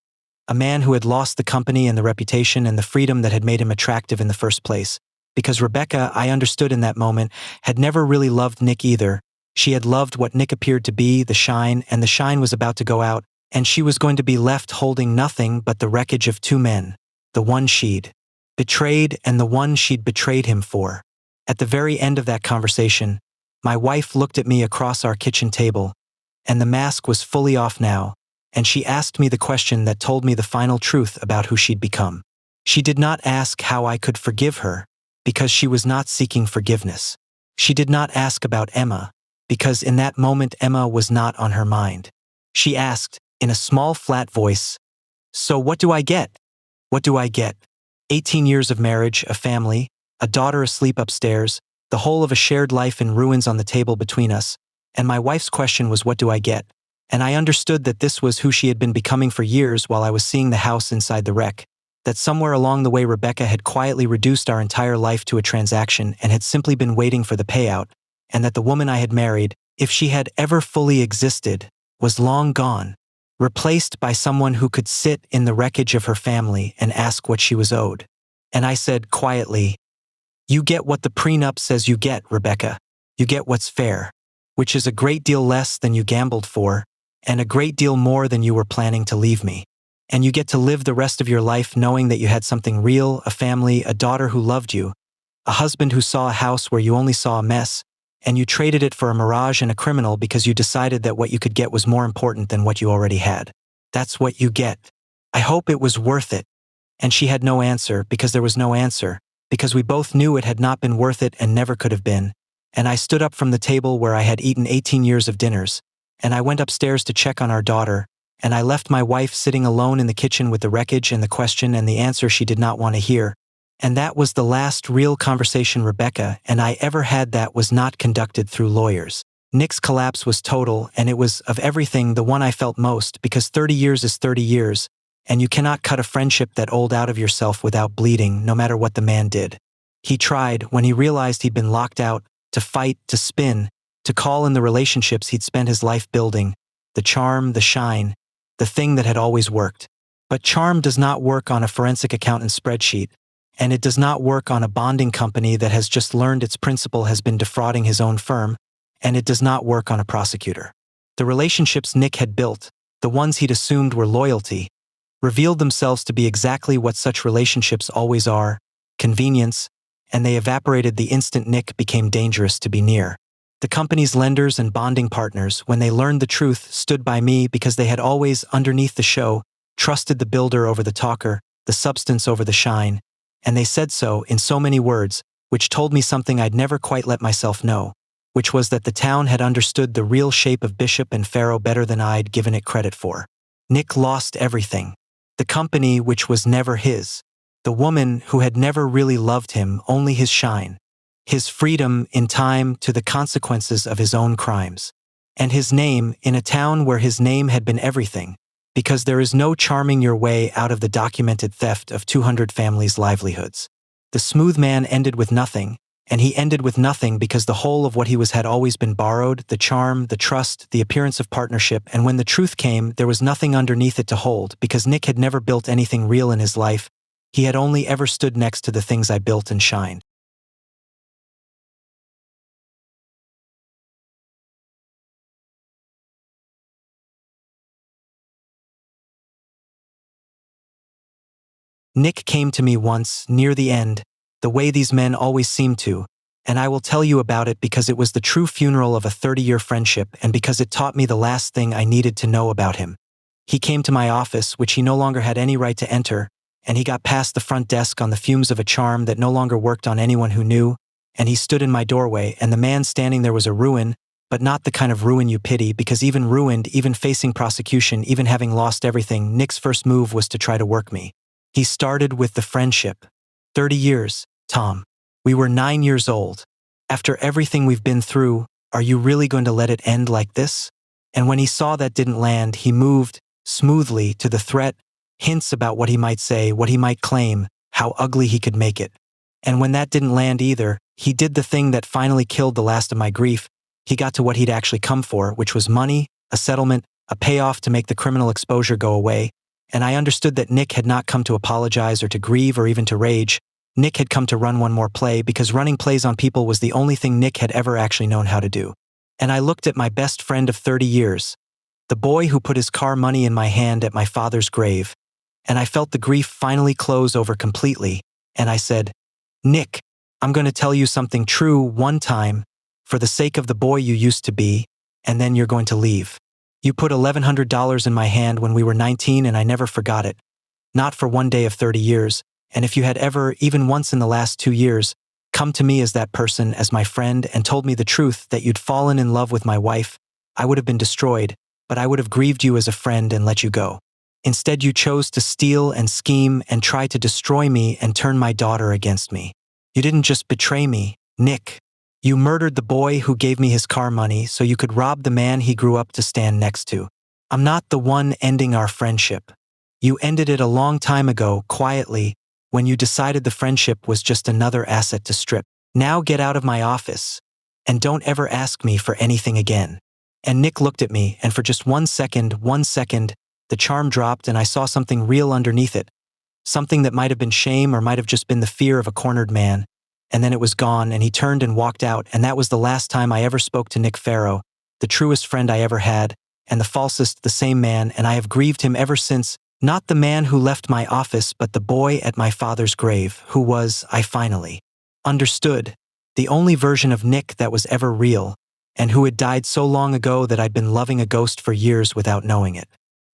Speaker 1: A man who had lost the company and the reputation and the freedom that had made him attractive in the first place. Because Rebecca, I understood in that moment, had never really loved Nick either. She had loved what Nick appeared to be, the shine, and the shine was about to go out, and she was going to be left holding nothing but the wreckage of two men, the one she'd betrayed and the one she'd betrayed him for. At the very end of that conversation, my wife looked at me across our kitchen table, and the mask was fully off now, and she asked me the question that told me the final truth about who she'd become. She did not ask how I could forgive her, because she was not seeking forgiveness. She did not ask about Emma, because in that moment Emma was not on her mind. She asked, in a small flat voice, "So what do I get? What do I get? 18 years of marriage, a family, a daughter asleep upstairs, the whole of a shared life in ruins on the table between us." And my wife's question was, "What do I get?" And I understood that this was who she had been becoming for years while I was seeing the house inside the wreck, that somewhere along the way Rebecca had quietly reduced our entire life to a transaction and had simply been waiting for the payout, and that the woman I had married, if she had ever fully existed, was long gone, replaced by someone who could sit in the wreckage of her family and ask what she was owed. And I said quietly, "You get what the prenup says you get, Rebecca. You get what's fair, which is a great deal less than you gambled for, and a great deal more than you were planning to leave me. And you get to live the rest of your life knowing that you had something real, a family, a daughter who loved you, a husband who saw a house where you only saw a mess, and you traded it for a mirage and a criminal because you decided that what you could get was more important than what you already had. That's what you get. I hope it was worth it." And she had no answer, because there was no answer, because we both knew it had not been worth it and never could have been. And I stood up from the table where I had eaten 18 years of dinners, and I went upstairs to check on our daughter, and I left my wife sitting alone in the kitchen with the wreckage and the question and the answer she did not want to hear. And that was the last real conversation Rebecca and I ever had that was not conducted through lawyers. Nick's collapse was total, and it was, of everything, the one I felt most, because 30 years is 30 years, and you cannot cut a friendship that old out of yourself without bleeding, no matter what the man did. He tried, when he realized he'd been locked out, to fight, to spin, to call in the relationships he'd spent his life building, the charm, the shine, the thing that had always worked. But charm does not work on a forensic accountant spreadsheet, and it does not work on a bonding company that has just learned its principal has been defrauding his own firm, and it does not work on a prosecutor. The relationships Nick had built, the ones he'd assumed were loyalty, revealed themselves to be exactly what such relationships always are, convenience, and they evaporated the instant Nick became dangerous to be near. The company's lenders and bonding partners, when they learned the truth, stood by me because they had always, underneath the show, trusted the builder over the talker, the substance over the shine, and they said so in so many words, which told me something I'd never quite let myself know, which was that the town had understood the real shape of Bishop and Pharaoh better than I'd given it credit for. Nick lost everything. The company, which was never his. The woman who had never really loved him, only his shine. His freedom in time to the consequences of his own crimes. And his name in a town where his name had been everything, because there is no charming your way out of the documented theft of 200 families' livelihoods. The smooth man ended with nothing, and he ended with nothing because the whole of what he was had always been borrowed, the charm, the trust, the appearance of partnership, and when the truth came, there was nothing underneath it to hold, because Nick had never built anything real in his life. He had only ever stood next to the things I built and shined. Nick came to me once, near the end, the way these men always seem to, and I will tell you about it because it was the true funeral of a 30-year friendship and because it taught me the last thing I needed to know about him. He came to my office, which he no longer had any right to enter, and he got past the front desk on the fumes of a charm that no longer worked on anyone who knew, and he stood in my doorway, and the man standing there was a ruin, but not the kind of ruin you pity, because even ruined, even facing prosecution, even having lost everything, Nick's first move was to try to work me. He started with the friendship. 30 years, Tom. We were 9 years old. After everything we've been through, are you really going to let it end like this? And when he saw that didn't land, he moved, smoothly, to the threat, hints about what he might say, what he might claim, how ugly he could make it. And when that didn't land either, he did the thing that finally killed the last of my grief. He got to what he'd actually come for, which was money, a settlement, a payoff to make the criminal exposure go away. And I understood that Nick had not come to apologize or to grieve or even to rage. Nick had come to run one more play, because running plays on people was the only thing Nick had ever actually known how to do. And I looked at my best friend of 30 years, the boy who put his car money in my hand at my father's grave, and I felt the grief finally close over completely, and I said, "Nick, I'm going to tell you something true one time, for the sake of the boy you used to be, and then you're going to leave. You put $1,100 in my hand when we were 19 and I never forgot it. Not for one day of 30 years, and if you had ever, even once in the last 2 years, come to me as that person, as my friend, and told me the truth that you'd fallen in love with my wife, I would have been destroyed, but I would have grieved you as a friend and let you go. Instead, you chose to steal and scheme and try to destroy me and turn my daughter against me. You didn't just betray me, Nick. You murdered the boy who gave me his car money so you could rob the man he grew up to stand next to. I'm not the one ending our friendship. You ended it a long time ago, quietly, when you decided the friendship was just another asset to strip. Now get out of my office, and don't ever ask me for anything again." And Nick looked at me, and for just 1 second, the charm dropped and I saw something real underneath it. Something that might have been shame or might have just been the fear of a cornered man. And then it was gone, and he turned and walked out, and that was the last time I ever spoke to Nick Farrow, the truest friend I ever had, and the falsest, the same man, and I have grieved him ever since. Not the man who left my office, but the boy at my father's grave, who was, I finally understood, the only version of Nick that was ever real, and who had died so long ago that I'd been loving a ghost for years without knowing it.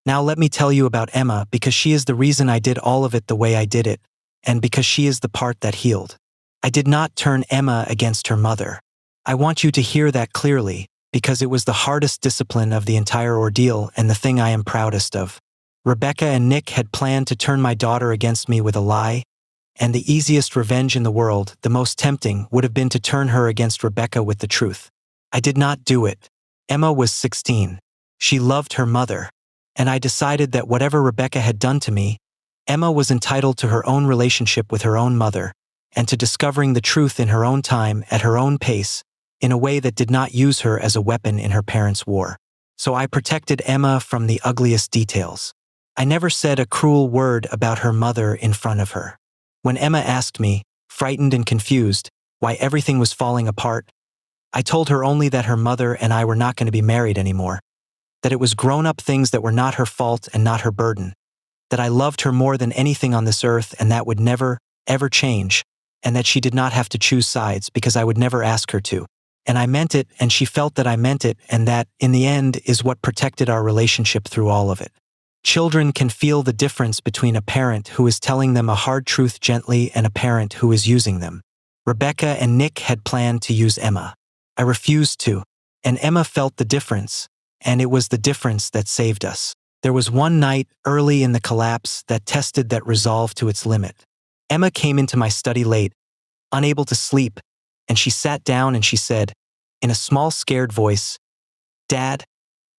Speaker 1: Now let me tell you about Emma, because she is the reason I did all of it the way I did it, and because she is the part that healed. I did not turn Emma against her mother. I want you to hear that clearly, because it was the hardest discipline of the entire ordeal and the thing I am proudest of. Rebecca and Nick had planned to turn my daughter against me with a lie, and the easiest revenge in the world, the most tempting, would have been to turn her against Rebecca with the truth. I did not do it. Emma was 16. She loved her mother. And I decided that whatever Rebecca had done to me, Emma was entitled to her own relationship with her own mother, and to discovering the truth in her own time, at her own pace, in a way that did not use her as a weapon in her parents' war. So I protected Emma from the ugliest details. I never said a cruel word about her mother in front of her. When Emma asked me, frightened and confused, why everything was falling apart, I told her only that her mother and I were not going to be married anymore, that it was grown-up things that were not her fault and not her burden, that I loved her more than anything on this earth and that would never, ever change, and that she did not have to choose sides because I would never ask her to. And I meant it, and she felt that I meant it, and that, in the end, is what protected our relationship through all of it. Children can feel the difference between a parent who is telling them a hard truth gently and a parent who is using them. Rebecca and Nick had planned to use Emma. I refused to, and Emma felt the difference, and it was the difference that saved us. There was one night, early in the collapse, that tested that resolve to its limit. Emma came into my study late, unable to sleep, and she sat down and she said, in a small, scared voice, "Dad,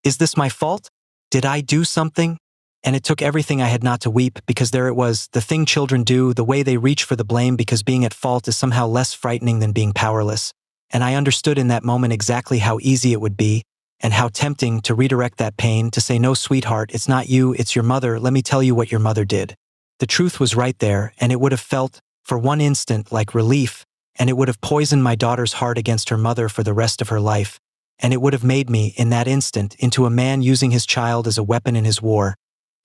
Speaker 1: is this my fault? Did I do something?" And it took everything I had not to weep, because there it was, the thing children do, the way they reach for the blame because being at fault is somehow less frightening than being powerless. And I understood in that moment exactly how easy it would be, and how tempting to redirect that pain, to say, "No, sweetheart, it's not you, it's your mother, let me tell you what your mother did." The truth was right there, and it would have felt, for one instant, like relief, and it would have poisoned my daughter's heart against her mother for the rest of her life, and it would have made me, in that instant, into a man using his child as a weapon in his war,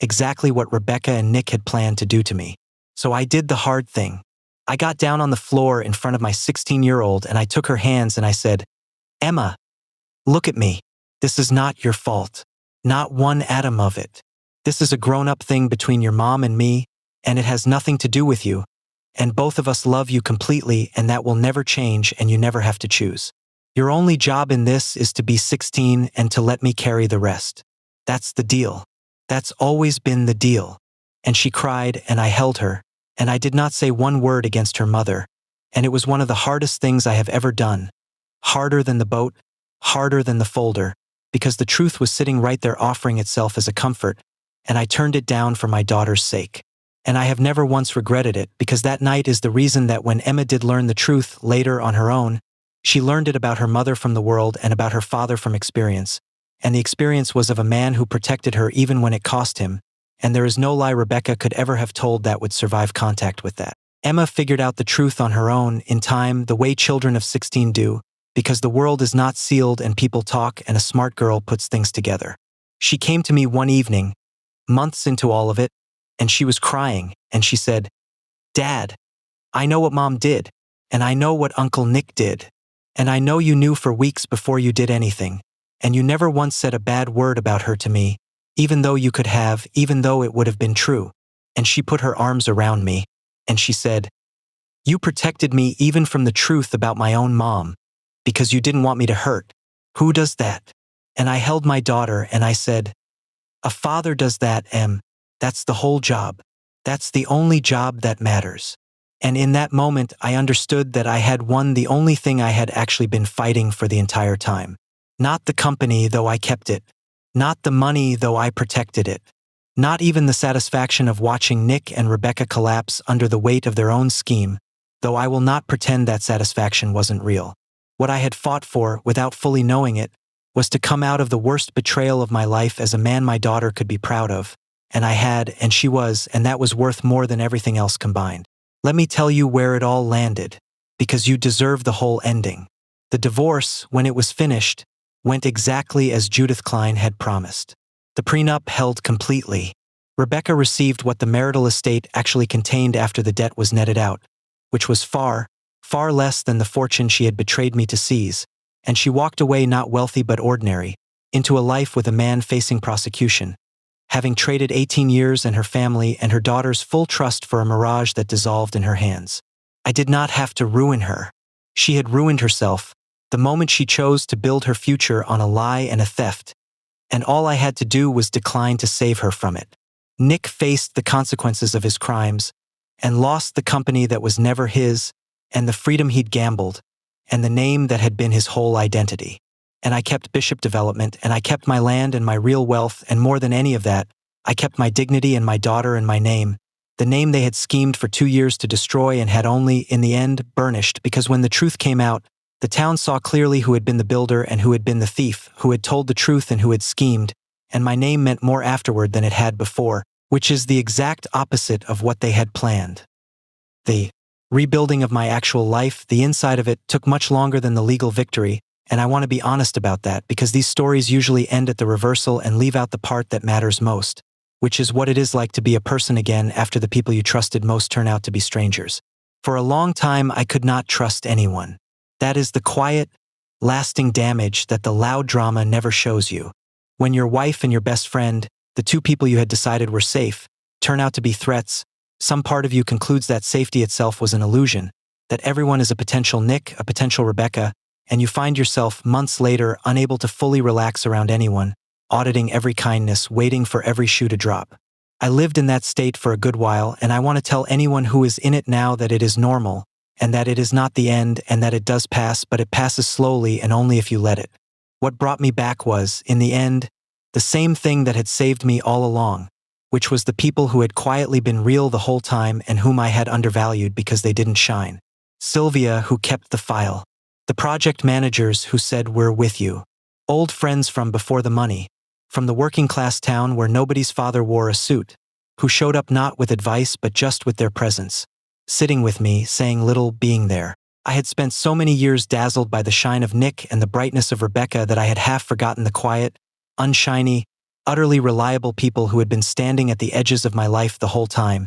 Speaker 1: exactly what Rebecca and Nick had planned to do to me. So I did the hard thing. I got down on the floor in front of my 16-year-old and I took her hands and I said, "Emma, look at me. This is not your fault. Not one atom of it. This is a grown-up thing between your mom and me, and it has nothing to do with you. And both of us love you completely, and that will never change, and you never have to choose. Your only job in this is to be 16 and to let me carry the rest. That's the deal. That's always been the deal." And she cried, and I held her, and I did not say one word against her mother, and it was one of the hardest things I have ever done. Harder than the boat, harder than the folder, because the truth was sitting right there offering itself as a comfort, and I turned it down for my daughter's sake. And I have never once regretted it, because that night is the reason that when Emma did learn the truth later on her own, she learned it about her mother from the world and about her father from experience. And the experience was of a man who protected her even when it cost him, and there is no lie Rebecca could ever have told that would survive contact with that. Emma figured out the truth on her own, in time, the way children of 16 do, because the world is not sealed and people talk and a smart girl puts things together. She came to me one evening, months into all of it, and she was crying, and she said, "Dad, I know what Mom did, and I know what Uncle Nick did, and I know you knew for weeks before you did anything, and you never once said a bad word about her to me, even though you could have, even though it would have been true." And she put her arms around me, and she said, "You protected me even from the truth about my own mom, because you didn't want me to hurt. Who does that?" And I held my daughter and I said, "A father does that, Em. That's the whole job. That's the only job that matters." And in that moment, I understood that I had won the only thing I had actually been fighting for the entire time. Not the company, though I kept it. Not the money, though I protected it. Not even the satisfaction of watching Nick and Rebecca collapse under the weight of their own scheme, though I will not pretend that satisfaction wasn't real. What I had fought for, without fully knowing it, was to come out of the worst betrayal of my life as a man my daughter could be proud of. And I had, and she was, and that was worth more than everything else combined. Let me tell you where it all landed, because you deserve the whole ending. The divorce, when it was finished, went exactly as Judith Klein had promised. The prenup held completely. Rebecca received what the marital estate actually contained after the debt was netted out, which was far, far less than the fortune she had betrayed me to seize, and she walked away not wealthy but ordinary, into a life with a man facing prosecution, having traded 18 years and her family and her daughter's full trust for a mirage that dissolved in her hands. I did not have to ruin her. She had ruined herself the moment she chose to build her future on a lie and a theft, and all I had to do was decline to save her from it. Nick faced the consequences of his crimes and lost the company that was never his, and the freedom he'd gambled, and the name that had been his whole identity. And I kept Bishop Development, and I kept my land and my real wealth, and more than any of that, I kept my dignity and my daughter and my name, the name they had schemed for 2 years to destroy and had only, in the end, burnished, because when the truth came out, the town saw clearly who had been the builder and who had been the thief, who had told the truth and who had schemed, and my name meant more afterward than it had before, which is the exact opposite of what they had planned. The rebuilding of my actual life, the inside of it, took much longer than the legal victory, and I want to be honest about that because these stories usually end at the reversal and leave out the part that matters most, which is what it is like to be a person again after the people you trusted most turn out to be strangers. For a long time, I could not trust anyone. That is the quiet, lasting damage that the loud drama never shows you. When your wife and your best friend, the two people you had decided were safe, turn out to be threats, some part of you concludes that safety itself was an illusion, that everyone is a potential Nick, a potential Rebecca, and you find yourself, months later, unable to fully relax around anyone, auditing every kindness, waiting for every shoe to drop. I lived in that state for a good while, and I want to tell anyone who is in it now that it is normal, and that it is not the end, and that it does pass, but it passes slowly and only if you let it. What brought me back was, in the end, the same thing that had saved me all along, which was the people who had quietly been real the whole time and whom I had undervalued because they didn't shine. Sylvia, who kept the file. The project managers who said, "We're with you." Old friends from before the money, from the working-class town where nobody's father wore a suit, who showed up not with advice but just with their presence, sitting with me, saying little, being there. I had spent so many years dazzled by the shine of Nick and the brightness of Rebecca that I had half forgotten the quiet, unshiny, utterly reliable people who had been standing at the edges of my life the whole time.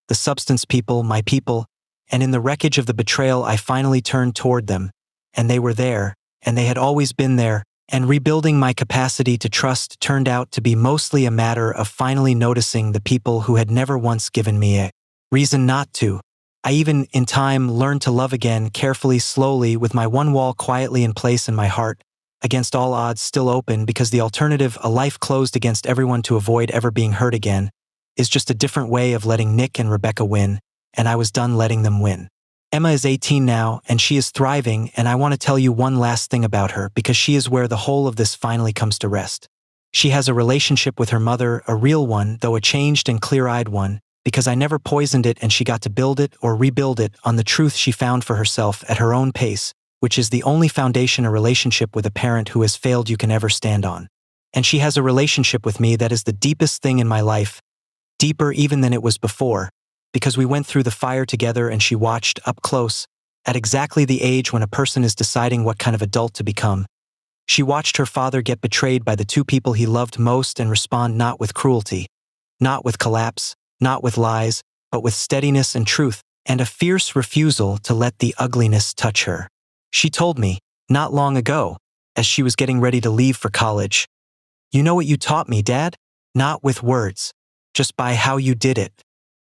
Speaker 1: The substance people, my people, and in the wreckage of the betrayal I finally turned toward them, and they were there, and they had always been there, and rebuilding my capacity to trust turned out to be mostly a matter of finally noticing the people who had never once given me a reason not to. I even, in time, learned to love again, carefully, slowly, with my one wall quietly in place and my heart, against all odds, still open, because the alternative, a life closed against everyone to avoid ever being hurt again, is just a different way of letting Nick and Rebecca win, and I was done letting them win. Emma is 18 now, and she is thriving, and I want to tell you one last thing about her, because she is where the whole of this finally comes to rest. She has a relationship with her mother, a real one, though a changed and clear-eyed one, because I never poisoned it and she got to build it or rebuild it on the truth she found for herself at her own pace, which is the only foundation a relationship with a parent who has failed you can ever stand on. And she has a relationship with me that is the deepest thing in my life, deeper even than it was before, because we went through the fire together and she watched, up close, at exactly the age when a person is deciding what kind of adult to become, She watched her father get betrayed by the two people he loved most and respond not with cruelty, not with collapse, not with lies, but with steadiness and truth, and a fierce refusal to let the ugliness touch her. She told me, not long ago, as she was getting ready to leave for college, "You know what you taught me, Dad? Not with words, just by how you did it.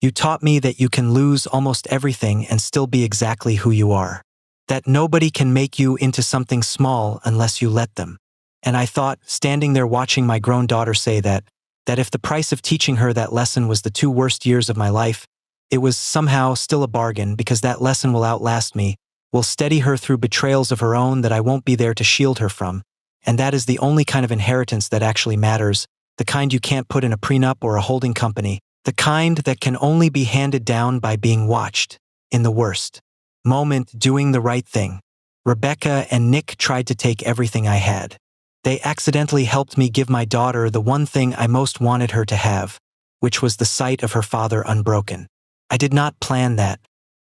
Speaker 1: You taught me that you can lose almost everything and still be exactly who you are. That nobody can make you into something small unless you let them." And I thought, standing there watching my grown daughter say that if the price of teaching her that lesson was the 2 worst years of my life, it was somehow still a bargain because that lesson will outlast me, will steady her through betrayals of her own that I won't be there to shield her from. And that is the only kind of inheritance that actually matters, the kind you can't put in a prenup or a holding company, the kind that can only be handed down by being watched, in the worst moment, doing the right thing. Rebecca and Nick tried to take everything I had. They accidentally helped me give my daughter the one thing I most wanted her to have, which was the sight of her father unbroken. I did not plan that,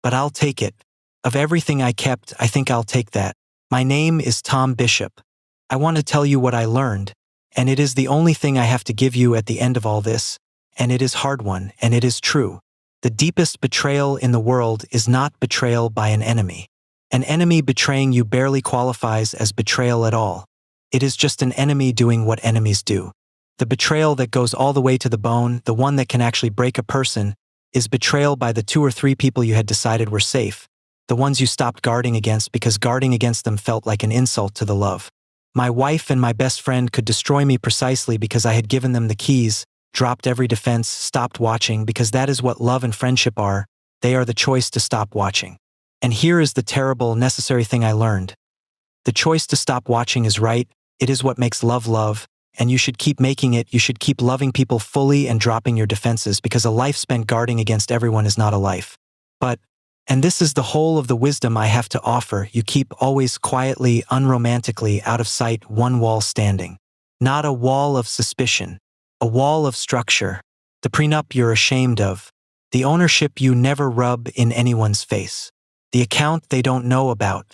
Speaker 1: but I'll take it. Of everything I kept, I think I'll take that. My name is Tom Bishop. I want to tell you what I learned, and it is the only thing I have to give you at the end of all this, and it is hard one, and it is true. The deepest betrayal in the world is not betrayal by an enemy. An enemy betraying you barely qualifies as betrayal at all. It is just an enemy doing what enemies do. The betrayal that goes all the way to the bone, the one that can actually break a person, is betrayal by the 2 or 3 people you had decided were safe, the ones you stopped guarding against because guarding against them felt like an insult to the love. My wife and my best friend could destroy me precisely because I had given them the keys, dropped every defense, stopped watching, because that is what love and friendship are. They are the choice to stop watching. And here is the terrible, necessary thing I learned. The choice to stop watching is right. It is what makes love love, and you should keep making it. You should keep loving people fully and dropping your defenses, because a life spent guarding against everyone is not a life. But, and this is the whole of the wisdom I have to offer, you keep always quietly, unromantically, out of sight, one wall standing. Not a wall of suspicion. A wall of structure. The prenup you're ashamed of. The ownership you never rub in anyone's face. The account they don't know about.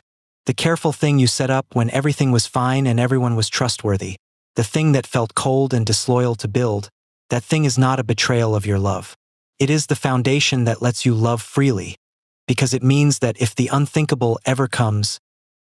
Speaker 1: The careful thing you set up when everything was fine and everyone was trustworthy. The thing that felt cold and disloyal to build. That thing is not a betrayal of your love. It is the foundation that lets you love freely. Because it means that if the unthinkable ever comes,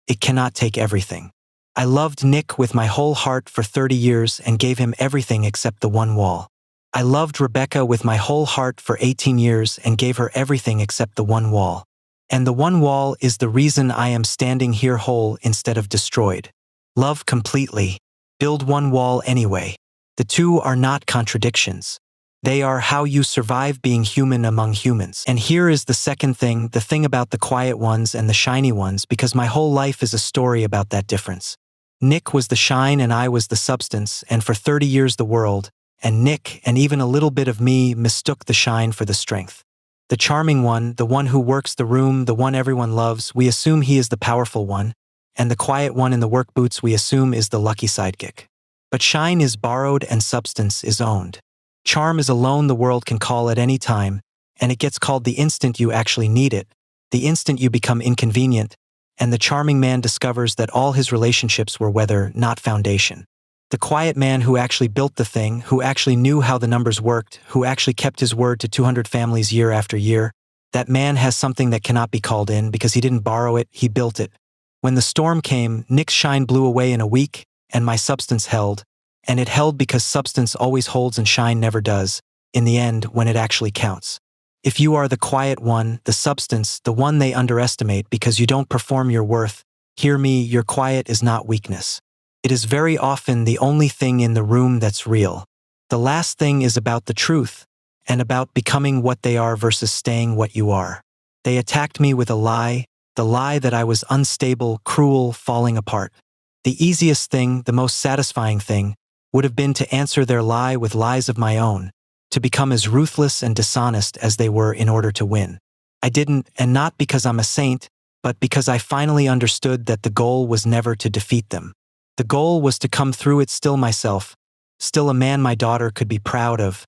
Speaker 1: it cannot take everything. I loved Nick with my whole heart for 30 years and gave him everything except the one wall. I loved Rebecca with my whole heart for 18 years and gave her everything except the one wall. And the one wall is the reason I am standing here whole instead of destroyed. Love completely. Build one wall anyway. The two are not contradictions. They are how you survive being human among humans. And here is the second thing, the thing about the quiet ones and the shiny ones, because my whole life is a story about that difference. Nick was the shine and I was the substance, and for 30 years the world, and Nick and even a little bit of me mistook the shine for the strength. The charming one, the one who works the room, the one everyone loves, we assume he is the powerful one, and the quiet one in the work boots we assume is the lucky sidekick. But shine is borrowed and substance is owned. Charm is a loan the world can call at any time, and it gets called the instant you actually need it, the instant you become inconvenient, and the charming man discovers that all his relationships were weather, not foundation. The quiet man who actually built the thing, who actually knew how the numbers worked, who actually kept his word to 200 families year after year, that man has something that cannot be called in because he didn't borrow it, he built it. When the storm came, Nick's shine blew away in a week, and my substance held. And it held because substance always holds and shine never does, in the end when it actually counts. If you are the quiet one, the substance, the one they underestimate because you don't perform your worth, hear me, your quiet is not weakness. It is very often the only thing in the room that's real. The last thing is about the truth, and about becoming what they are versus staying what you are. They attacked me with a lie, the lie that I was unstable, cruel, falling apart. The easiest thing, the most satisfying thing, would have been to answer their lie with lies of my own, to become as ruthless and dishonest as they were in order to win. I didn't, and not because I'm a saint, but because I finally understood that the goal was never to defeat them. The goal was to come through it still myself, still a man my daughter could be proud of,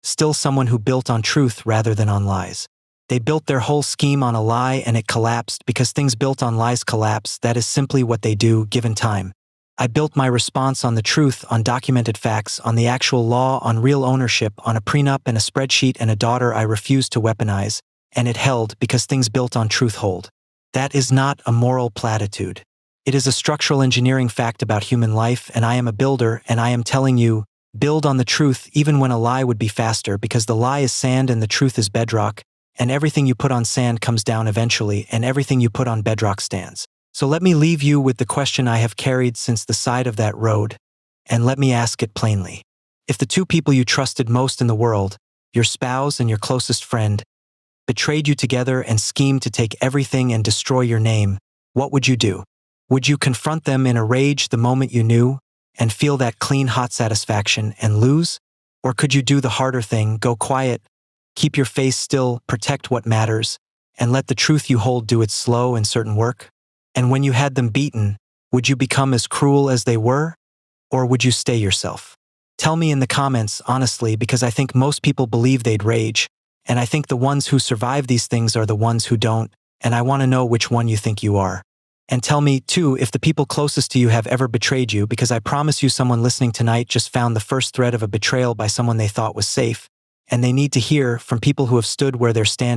Speaker 1: still someone who built on truth rather than on lies. They built their whole scheme on a lie and it collapsed because things built on lies collapse. That is simply what they do, given time. I built my response on the truth, on documented facts, on the actual law, on real ownership, on a prenup and a spreadsheet and a daughter I refused to weaponize, and it held because things built on truth hold. That is not a moral platitude. It is a structural engineering fact about human life, and I am a builder, and I am telling you, build on the truth even when a lie would be faster, because the lie is sand and the truth is bedrock, and everything you put on sand comes down eventually, and everything you put on bedrock stands. So let me leave you with the question I have carried since the side of that road, and let me ask it plainly. If the two people you trusted most in the world, your spouse and your closest friend, betrayed you together and schemed to take everything and destroy your name, what would you do? Would you confront them in a rage the moment you knew, and feel that clean, hot satisfaction and lose? Or could you do the harder thing, go quiet, keep your face still, protect what matters, and let the truth you hold do its slow and certain work? And when you had them beaten, would you become as cruel as they were? Or would you stay yourself? Tell me in the comments, honestly, because I think most people believe they'd rage, and I think the ones who survive these things are the ones who don't, and I want to know which one you think you are. And tell me, too, if the people closest to you have ever betrayed you, because I promise you someone listening tonight just found the first thread of a betrayal by someone they thought was safe, and they need to hear from people who have stood where they're standing.